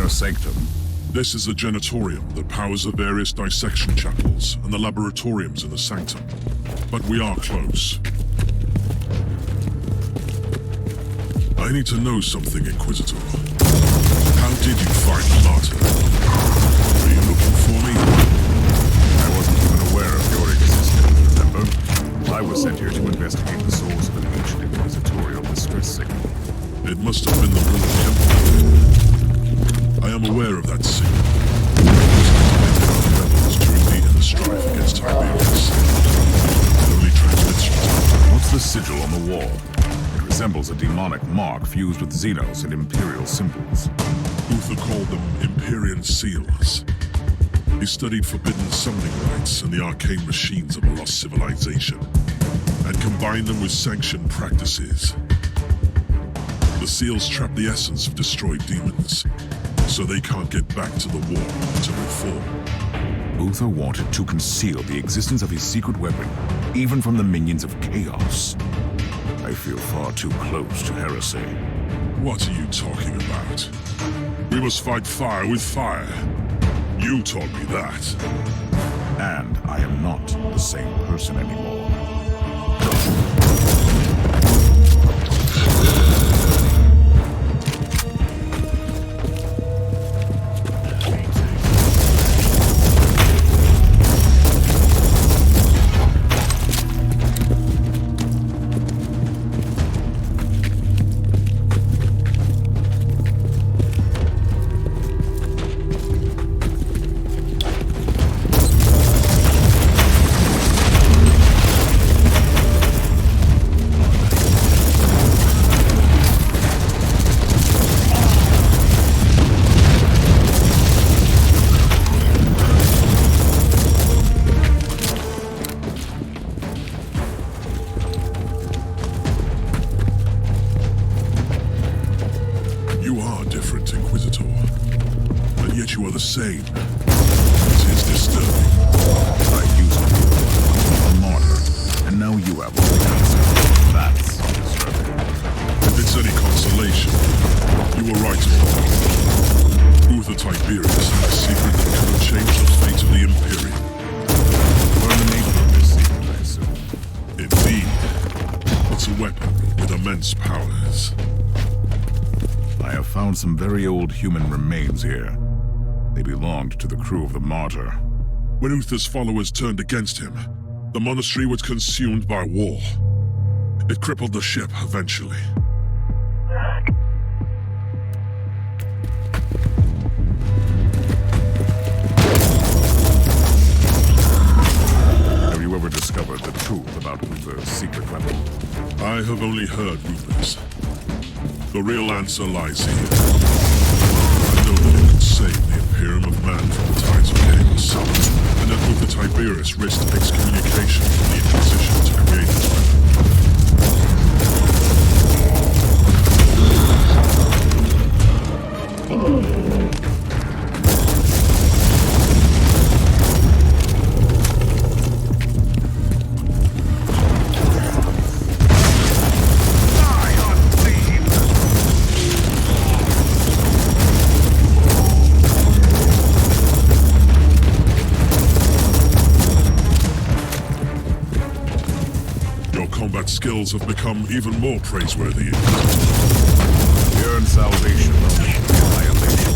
Sanctum. This is the janitorium that powers the various dissection chapels and the laboratoriums in the sanctum. But we are close. I need to know something, Inquisitor. How did you find the martyr? Were you looking for me? I wasn't even aware of your existence, remember? I was sent here to investigate the source of an ancient inquisitorial distress signal. It must have been the Will of the Emperor. I am aware of that signal. Rebels during the inner strife against Tiberius. It only transmits from... What's the sigil on the wall? It resembles a demonic mark fused with Xenos and Imperial symbols. Uther called them Empyrean seals. He studied forbidden summoning rites and the arcane machines of a lost civilization, and combined them with sanctioned practices. The seals trap the essence of destroyed demons, so they can't get back to the war to reform. Uther wanted to conceal the existence of his secret weapon, even from the minions of chaos. I feel far too close to heresy. What are you talking about? We must fight fire with fire. You taught me that. And I am not the same person anymore. Same. It is disturbing. I used to be a martyr, and now you have all the answers. That's disturbing. If it's any consolation, you were right all. Uther Tiberius had a secret that could have changed the fate of the Imperium. Learn the nature of this secret, I assume. Indeed. It's a weapon with immense powers. I have found some very old human remains here. They belonged to the crew of the Martyr. When Uther's followers turned against him, the monastery was consumed by war. It crippled the ship eventually. Have you ever discovered the truth about Uther's secret weapon? I have only heard rumors. The real answer lies here. I know that it could save the Imperium of Man from the tides of chaos, and that Uther Tiberius risked excommunication from the Inquisition to create this weapon. Skills have become even more praiseworthy. You earn salvation from annihilation.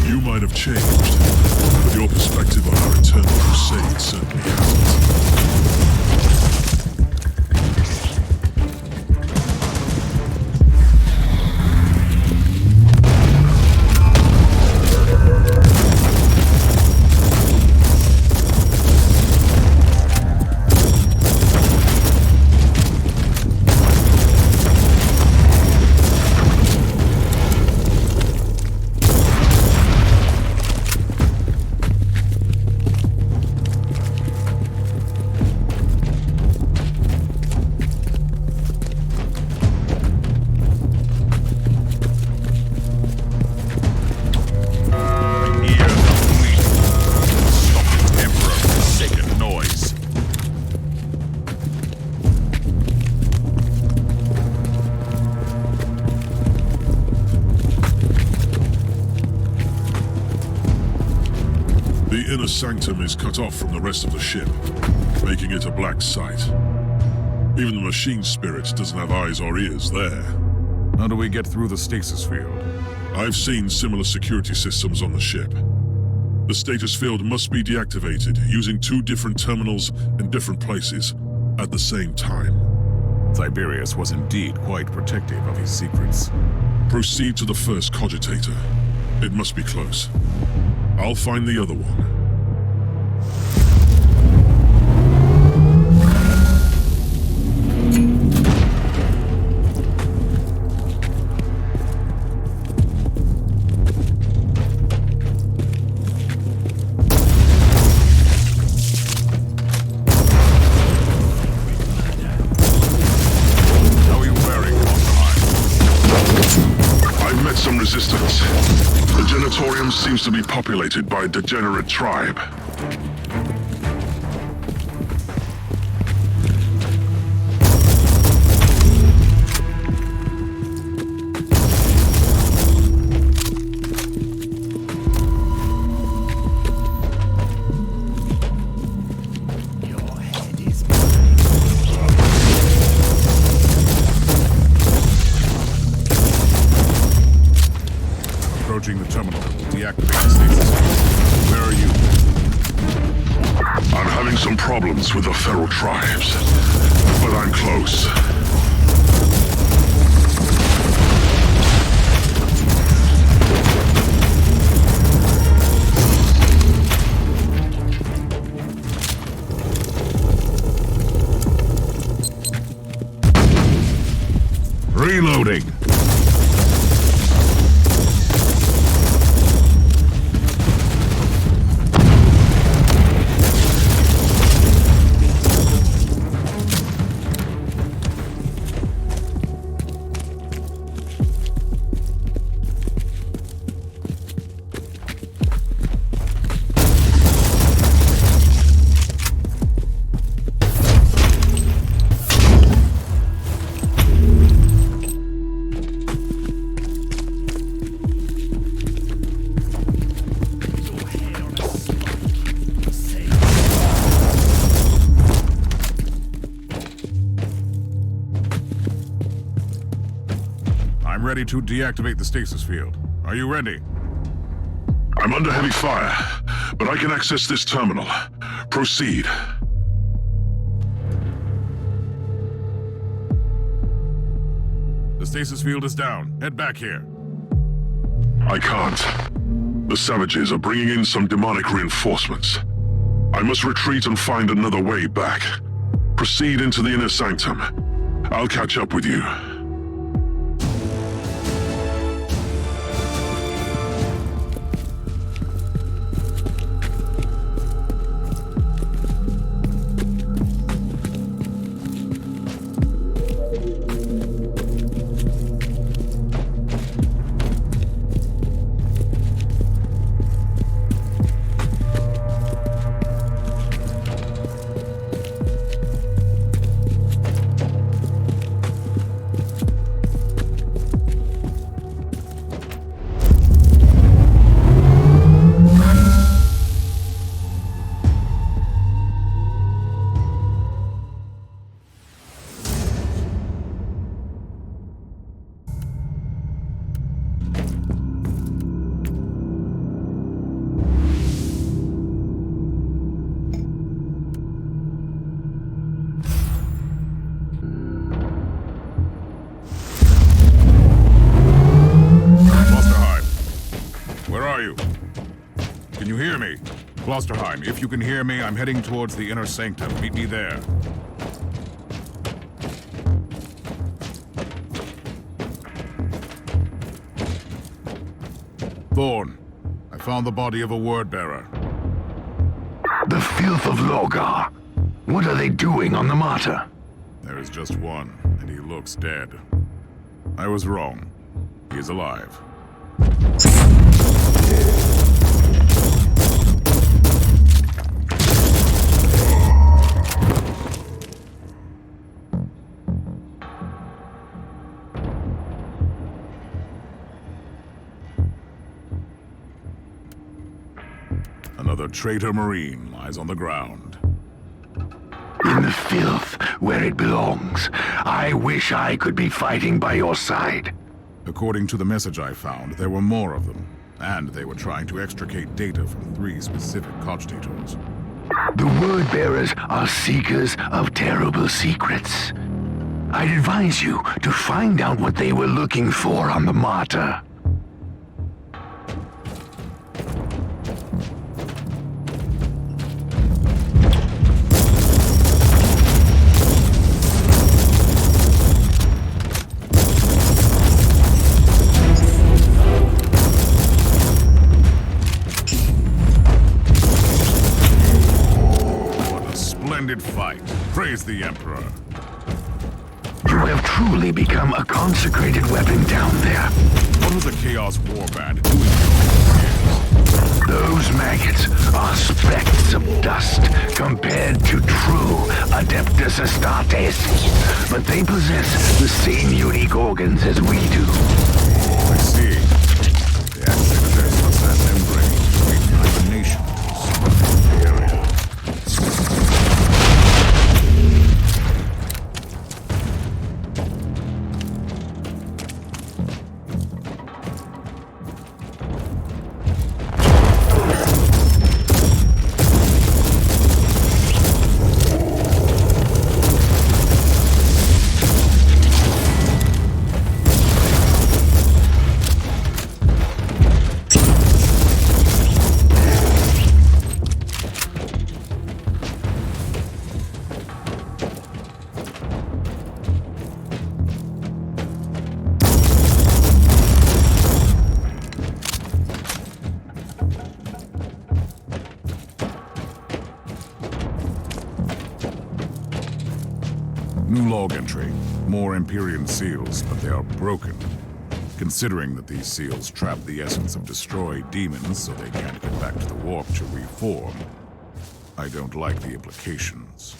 You might have changed, but your perspective on our eternal crusade certainly hasn't. The inner sanctum is cut off from the rest of the ship, making it a black site. Even the machine spirit doesn't have eyes or ears there. How do we get through the stasis field? I've seen similar security systems on the ship. The status field must be deactivated using 2 different terminals in different places at the same time. Tiberius was indeed quite protective of his secrets. Proceed to the first cogitator. It must be close. I'll find the other one. How are you faring, I've met some resistance. The Genitorium seems to be populated by a degenerate tribe. Approaching the terminal. Deactivate the stasis. Where are you? I'm having some problems with the feral tribes, but I'm close. Reloading. I'm ready to deactivate the stasis field. Are you ready? I'm under heavy fire, but I can access this terminal. Proceed. The stasis field is down. Head back here. I can't. The savages are bringing in some demonic reinforcements. I must retreat and find another way back. Proceed into the inner sanctum. I'll catch up with you. Klosterheim, if you can hear me, I'm heading towards the inner sanctum. Meet me there. Thorn, I found the body of a word-bearer. The filth of Logar. What are they doing on the martyr? There is just one, and he looks dead. I was wrong. He is alive. Another traitor Marine lies on the ground. In the filth, where it belongs. I wish I could be fighting by your side. According to the message I found, there were more of them, and they were trying to extricate data from 3 specific cogitators. The word-bearers are seekers of terrible secrets. I'd advise you to find out what they were looking for on the martyr. Fight. Praise the Emperor. You have truly become a consecrated weapon down there. What was the Chaos Warband doing? Those maggots are specks of dust compared to true Adeptus Astartes. But they possess the same unique organs as we do. I see. They activated their subsat membrane to reignite the nation to some area. New log entry. More Empyrean seals, but they are broken. Considering that these seals trap the essence of destroyed demons so they can't get back to the warp to reform, I don't like the implications.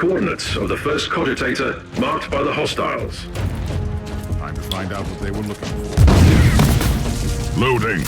coordinates of the first cogitator marked by the hostiles. Time to find out what they were looking for. Loading.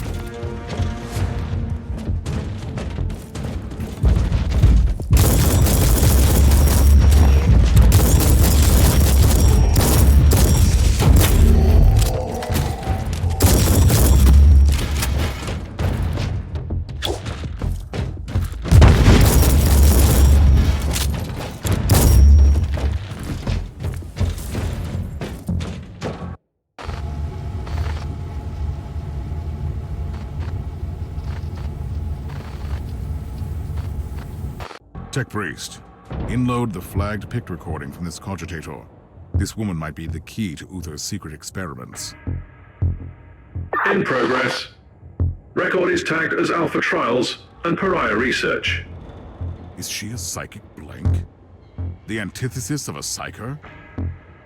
Tech Priest, inload the flagged pict recording from this cogitator. This woman might be the key to Uther's secret experiments. In progress. Record is tagged as Alpha Trials and Pariah Research. Is she a psychic blank? The antithesis of a psyker?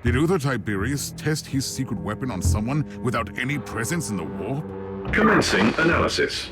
Did Uther Tiberius test his secret weapon on someone without any presence in the warp? Commencing analysis.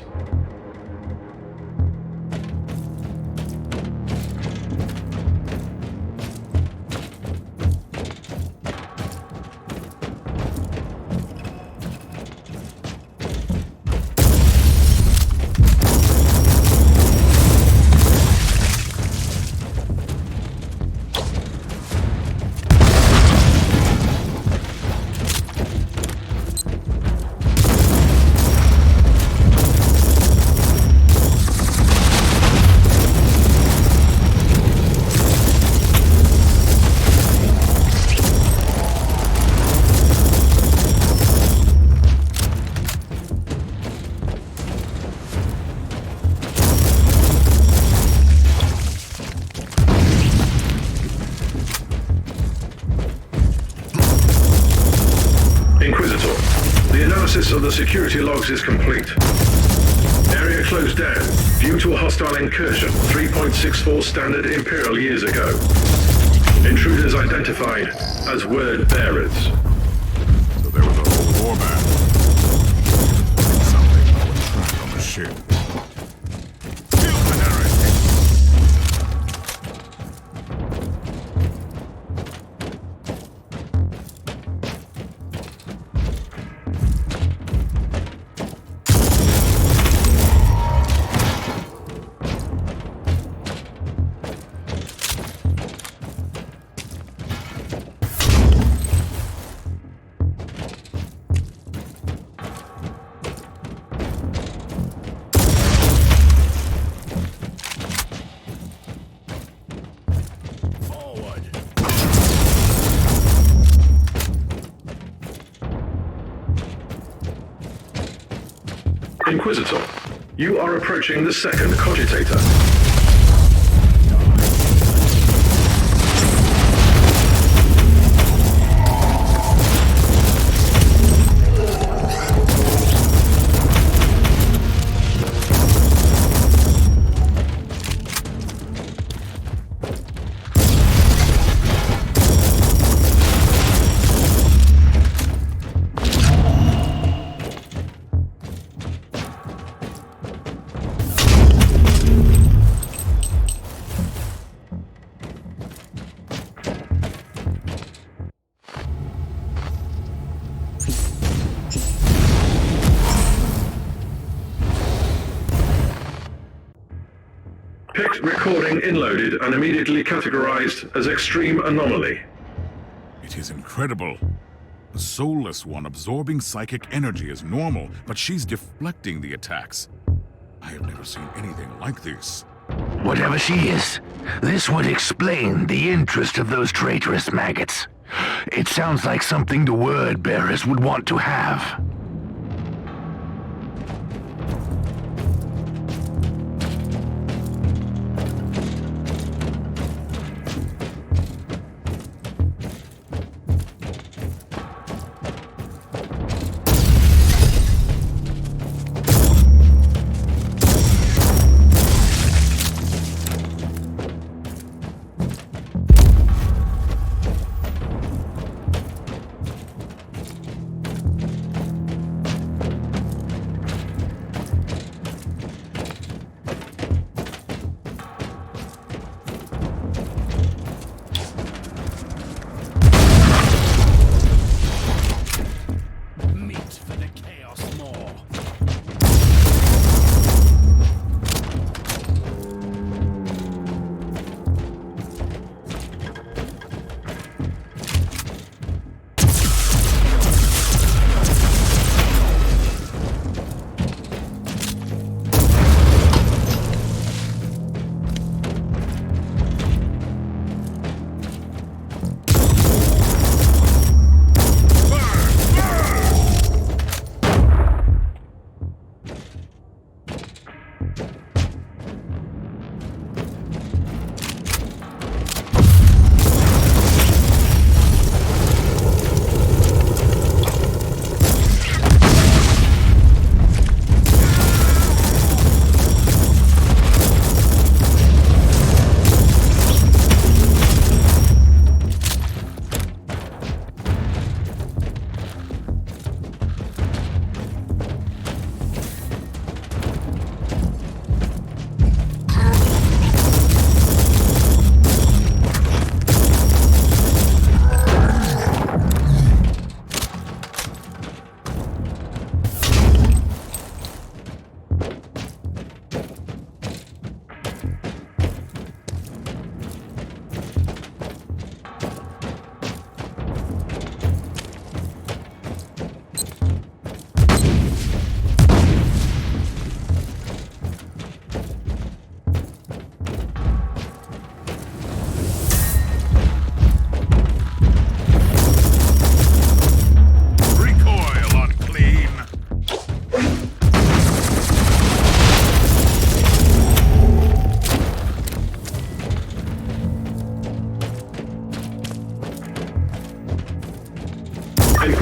Of the security logs is complete. Area closed down due to a hostile incursion 3.64 standard Imperial years ago. Intruders identified as word bearers. So there was a whole warband. Something that was trapped on the ship. Kill the heretic! Inquisitor, you are approaching the second cogitator. Pict recording inloaded and immediately categorized as extreme anomaly. It is incredible. The soulless one absorbing psychic energy is normal, but she's deflecting the attacks. I have never seen anything like this. Whatever she is, this would explain the interest of those traitorous maggots. It sounds like something the word bearers would want to have.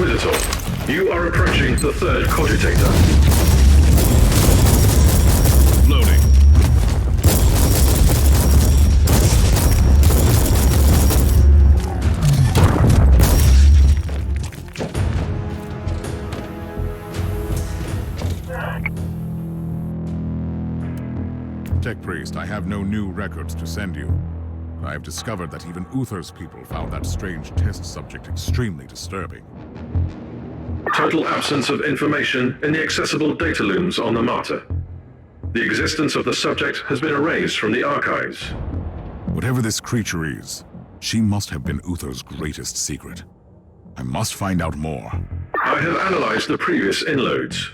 Inquisitor, you are approaching the third cogitator. Loading. Tech Priest, I have no new records to send you. I have discovered that even Uther's people found that strange test subject extremely disturbing. Total absence of information in the accessible data looms on the Martyr. The existence of the subject has been erased from the archives. Whatever this creature is, she must have been Uther's greatest secret. I must find out more. I have analyzed the previous inloads.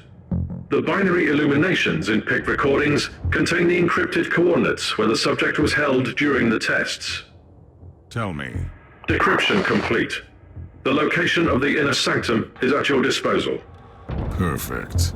The binary illuminations in PIC recordings contain the encrypted coordinates where the subject was held during the tests. Tell me. Decryption complete. The location of the inner sanctum is at your disposal. Perfect.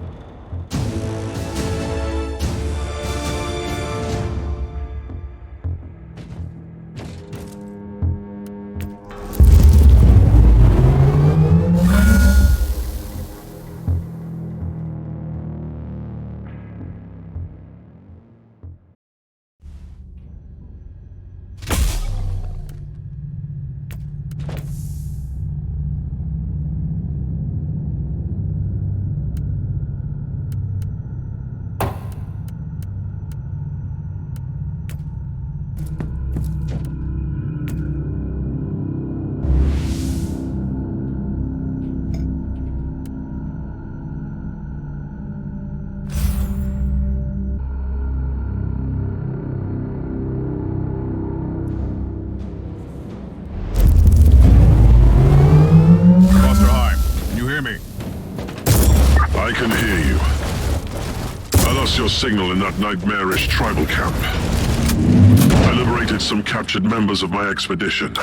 Signal in that nightmarish tribal camp. I liberated some captured members of my expedition.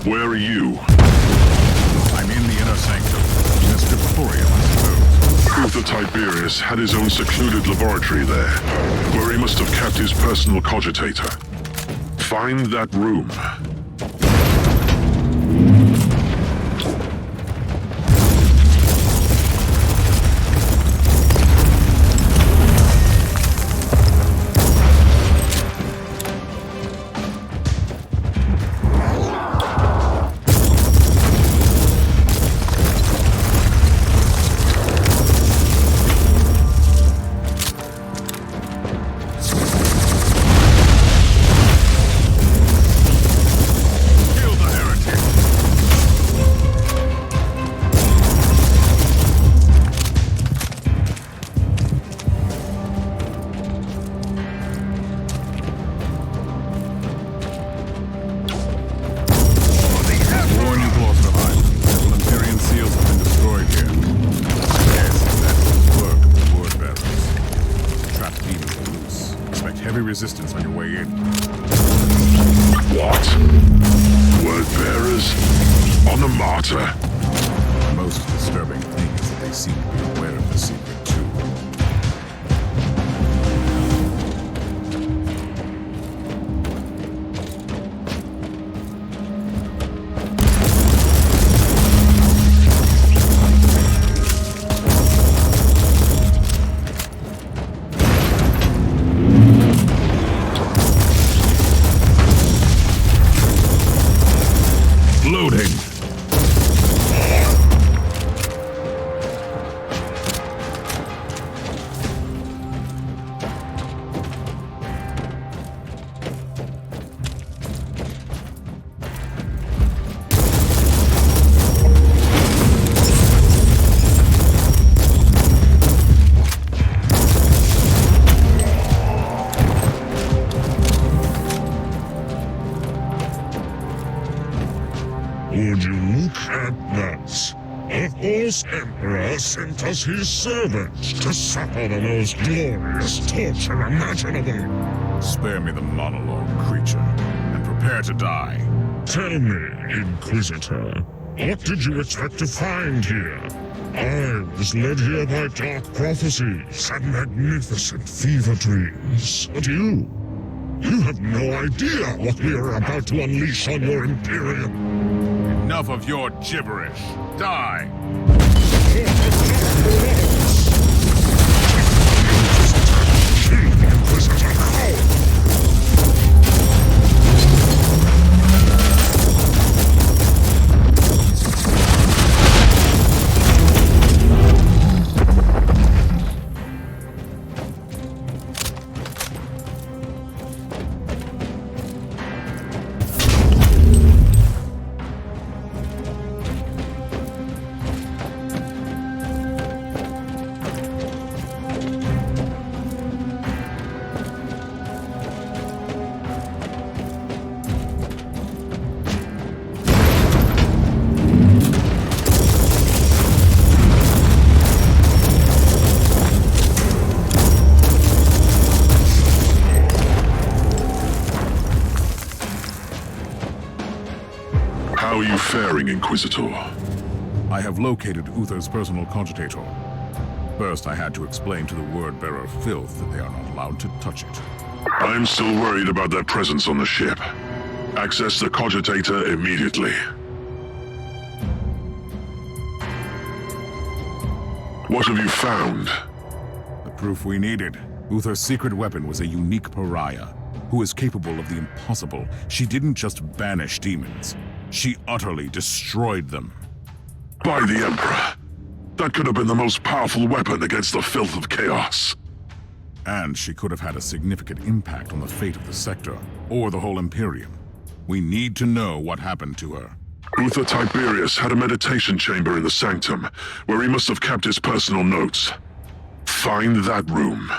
Where are you? I'm in the inner sanctum, in a scriptorium, I suppose. Uther Tiberius had his own secluded laboratory there, where he must have kept his personal cogitator. Find that room. Resistance on your way in. What? Word bearers? On the Martyr? The most disturbing thing is that they seem to be aware of the secret too. Would you look at that? A false emperor sent us his servants to suffer the most glorious torture imaginable. Spare me the monologue, creature, and prepare to die. Tell me, Inquisitor, what did you expect to find here? I was led here by dark prophecies and magnificent fever dreams. But you have no idea what we are about to unleash on your Imperium. Enough of your gibberish. Die! How are you faring, Inquisitor? I have located Uther's personal cogitator. First, I had to explain to the word-bearer Filth that they are not allowed to touch it. I am still worried about their presence on the ship. Access the cogitator immediately. What have you found? The proof we needed. Uther's secret weapon was a unique pariah, who is capable of the impossible. She didn't just banish demons. She utterly destroyed them. By the Emperor! That could have been the most powerful weapon against the filth of chaos. And she could have had a significant impact on the fate of the sector, or the whole Imperium. We need to know what happened to her. Uther Tiberius had a meditation chamber in the sanctum, where he must have kept his personal notes. Find that room.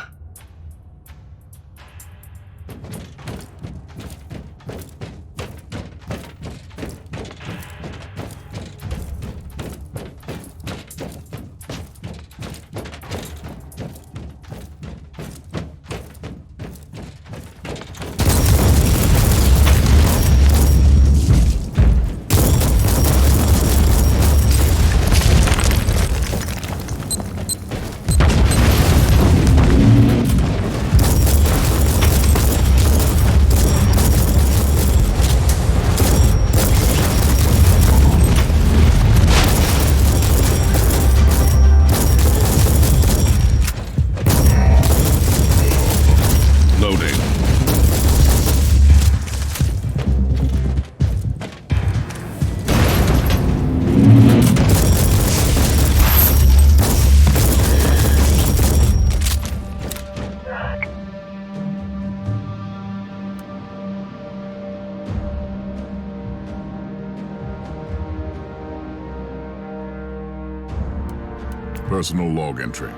Personal log entry.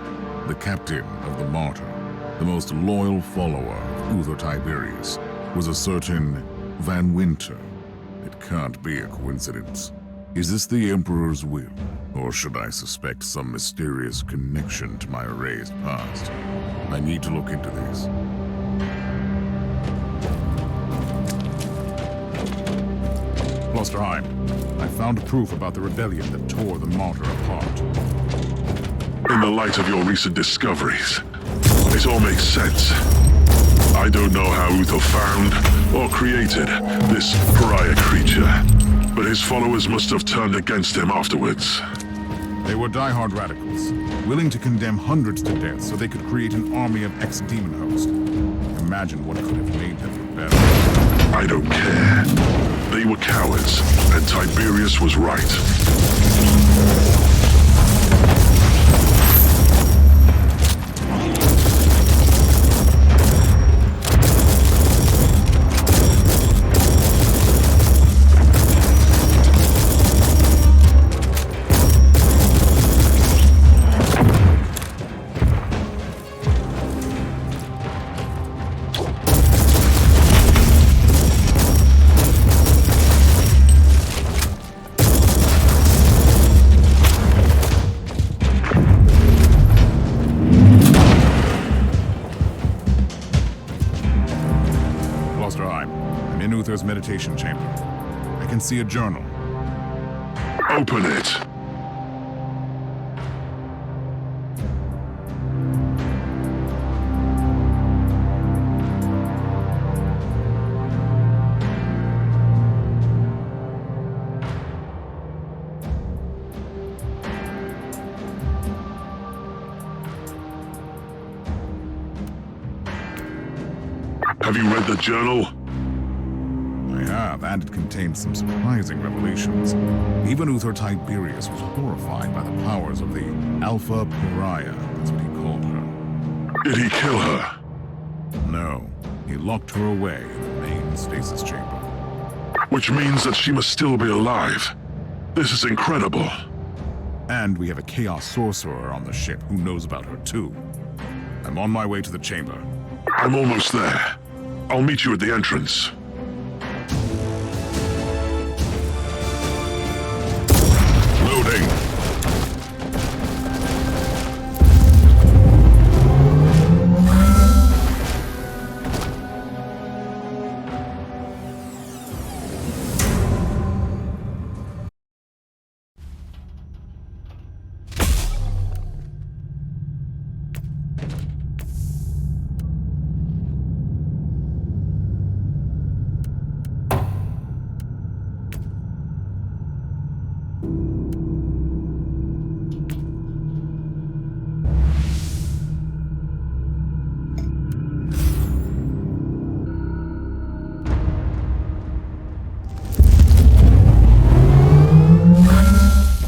The captain of the Martyr, the most loyal follower of Uther Tiberius, was a certain Van Winter. It can't be a coincidence. Is this the Emperor's will? Or should I suspect some mysterious connection to my erased past? I need to look into this. Klosterheim, I found proof about the rebellion that tore the Martyr apart. In the light of your recent discoveries, it all makes sense. I don't know how Uther found or created this pariah creature, but his followers must have turned against him afterwards. They were diehard radicals, willing to condemn hundreds to death so they could create an army of ex-demon hosts. Imagine what could have made them rebel. I don't care. They were cowards, and Tiberius was right. Uther's meditation chamber. I can see a journal. Open it. Have you read the journal? I have, and it contained some surprising revelations. Even Uther Tiberius was horrified by the powers of the Alpha Pariah, that's what he called her. Did he kill her? No, he locked her away in the main stasis chamber. Which means that she must still be alive. This is incredible. And we have a Chaos Sorcerer on the ship who knows about her too. I'm on my way to the chamber. I'm almost there. I'll meet you at the entrance. Loading!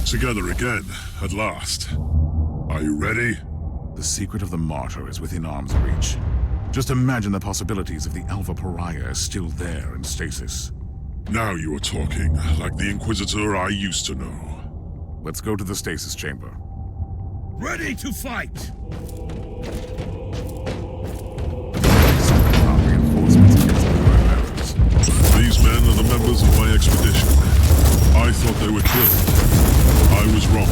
Together again, at last. Are you ready? The secret of the martyr is within arm's reach. Just imagine the possibilities if the Alpha Pariah is still there in stasis. Now you are talking, like the Inquisitor I used to know. Let's go to the stasis chamber. Ready to fight! Reinforcements against the bearers. These men are the members of my expedition. I thought they were killed. I was wrong.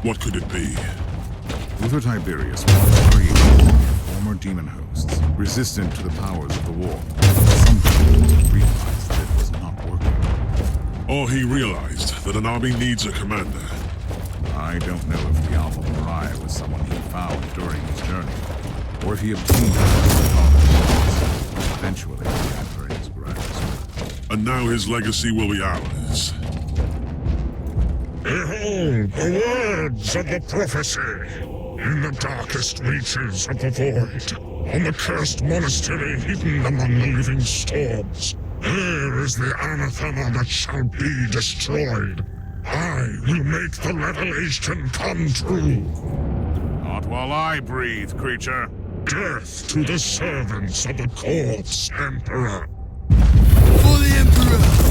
What could it be? Uther Tiberius was created former demon hosts, resistant to the powers of the war. Sometimes he realized that it was not working. Or he realized that an army needs a commander. I don't know if the Alpha Pariah was someone he found during his journey, or if he obtained her. Eventually, he had her in his grasp. And now his legacy will be ours. Behold the words of the prophecy! In the darkest reaches of the void, on the cursed monastery hidden among the living storms, there is the anathema that shall be destroyed. I will make the revelation come true. Not while I breathe, creature. Death to the servants of the corpse emperor. For the emperor!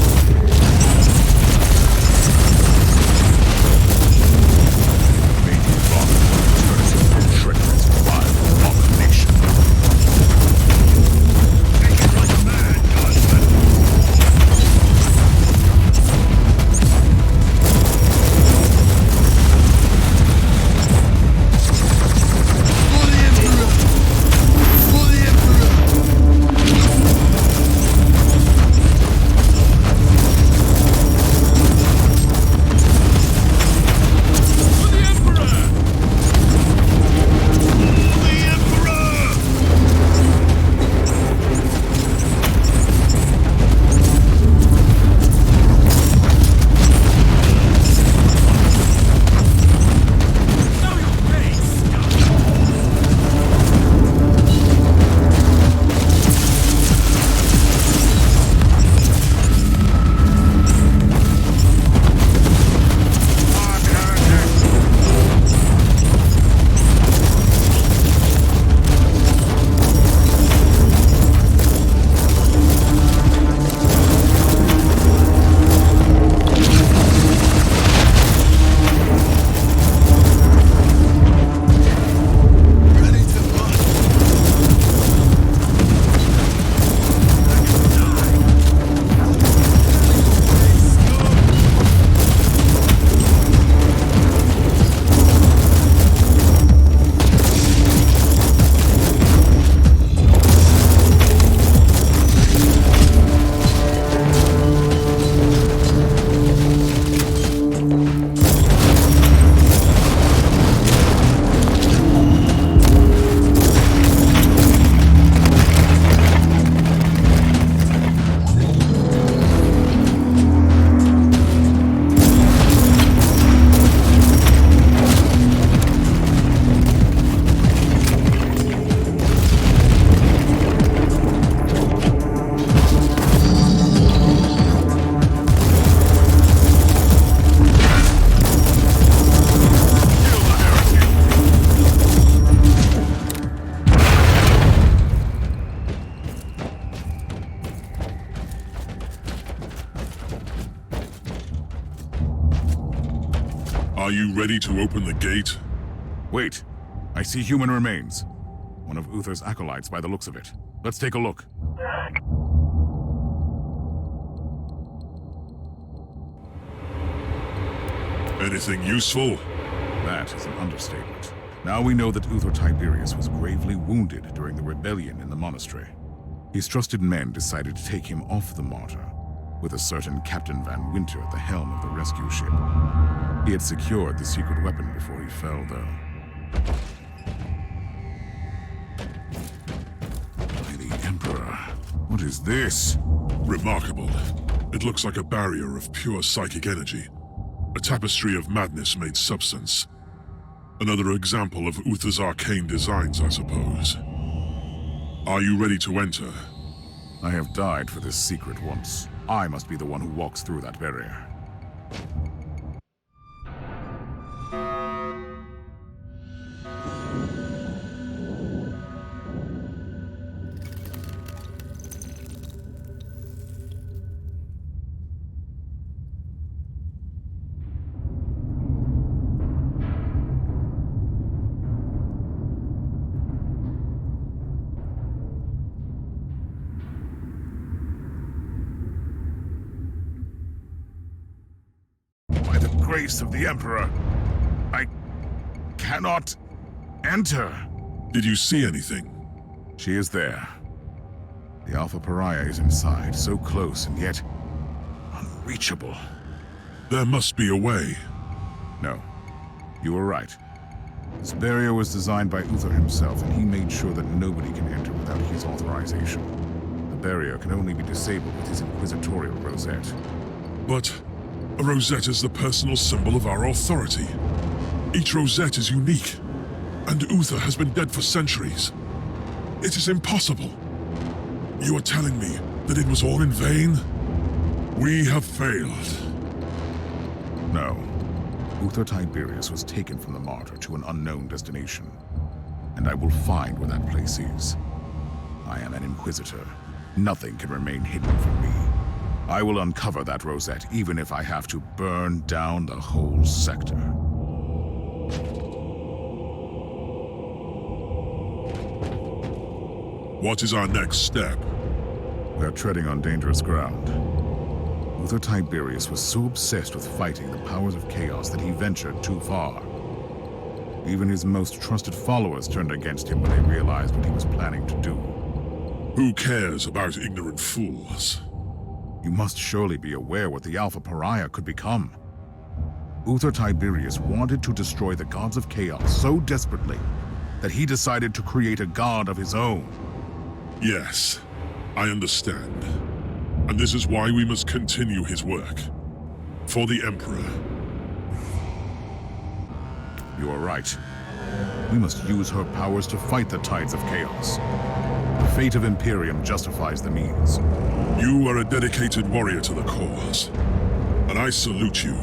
you ready to open the gate? Wait. I see human remains. One of Uther's acolytes by the looks of it. Let's take a look. Anything useful? That is an understatement. Now we know that Uther Tiberius was gravely wounded during the rebellion in the monastery. His trusted men decided to take him off the martyr, with a certain Captain Van Winter at the helm of the rescue ship. He had secured the secret weapon before he fell, though. By the Emperor, what is this? Remarkable. It looks like a barrier of pure psychic energy. A tapestry of madness-made substance. Another example of Uther's arcane designs, I suppose. Are you ready to enter? I have died for this secret once. I must be the one who walks through that barrier. Grace of the Emperor, I cannot enter. Did you see anything? She is there. The Alpha Pariah is inside, so close and yet unreachable. There must be a way. No, you were right. This barrier was designed by Uther himself, and he made sure that nobody can enter without his authorization. The barrier can only be disabled with his inquisitorial rosette. But a rosette is the personal symbol of our authority. Each rosette is unique, and Uther has been dead for centuries. It is impossible. You are telling me that it was all in vain? We have failed. No. Uther Tiberius was taken from the martyr to an unknown destination, and I will find where that place is. I am an Inquisitor. Nothing can remain hidden from me. I will uncover that rosette, even if I have to burn down the whole sector. What is our next step? We are treading on dangerous ground. Uther Tiberius was so obsessed with fighting the powers of chaos that he ventured too far. Even his most trusted followers turned against him when they realized what he was planning to do. Who cares about ignorant fools? You must surely be aware what the Alpha Pariah could become. Uther Tiberius wanted to destroy the gods of chaos so desperately that he decided to create a god of his own. Yes, I understand. And this is why we must continue his work. For the Emperor. You are right. We must use her powers to fight the tides of chaos. The fate of Imperium justifies the means. You are a dedicated warrior to the cause, and I salute you.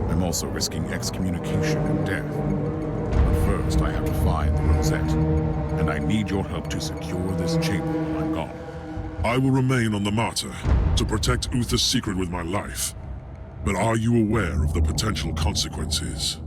I'm also risking excommunication and death. But first, I have to find the rosette, and I need your help to secure this chamber while I'm gone. I will remain on the martyr to protect Uther's secret with my life. But are you aware of the potential consequences?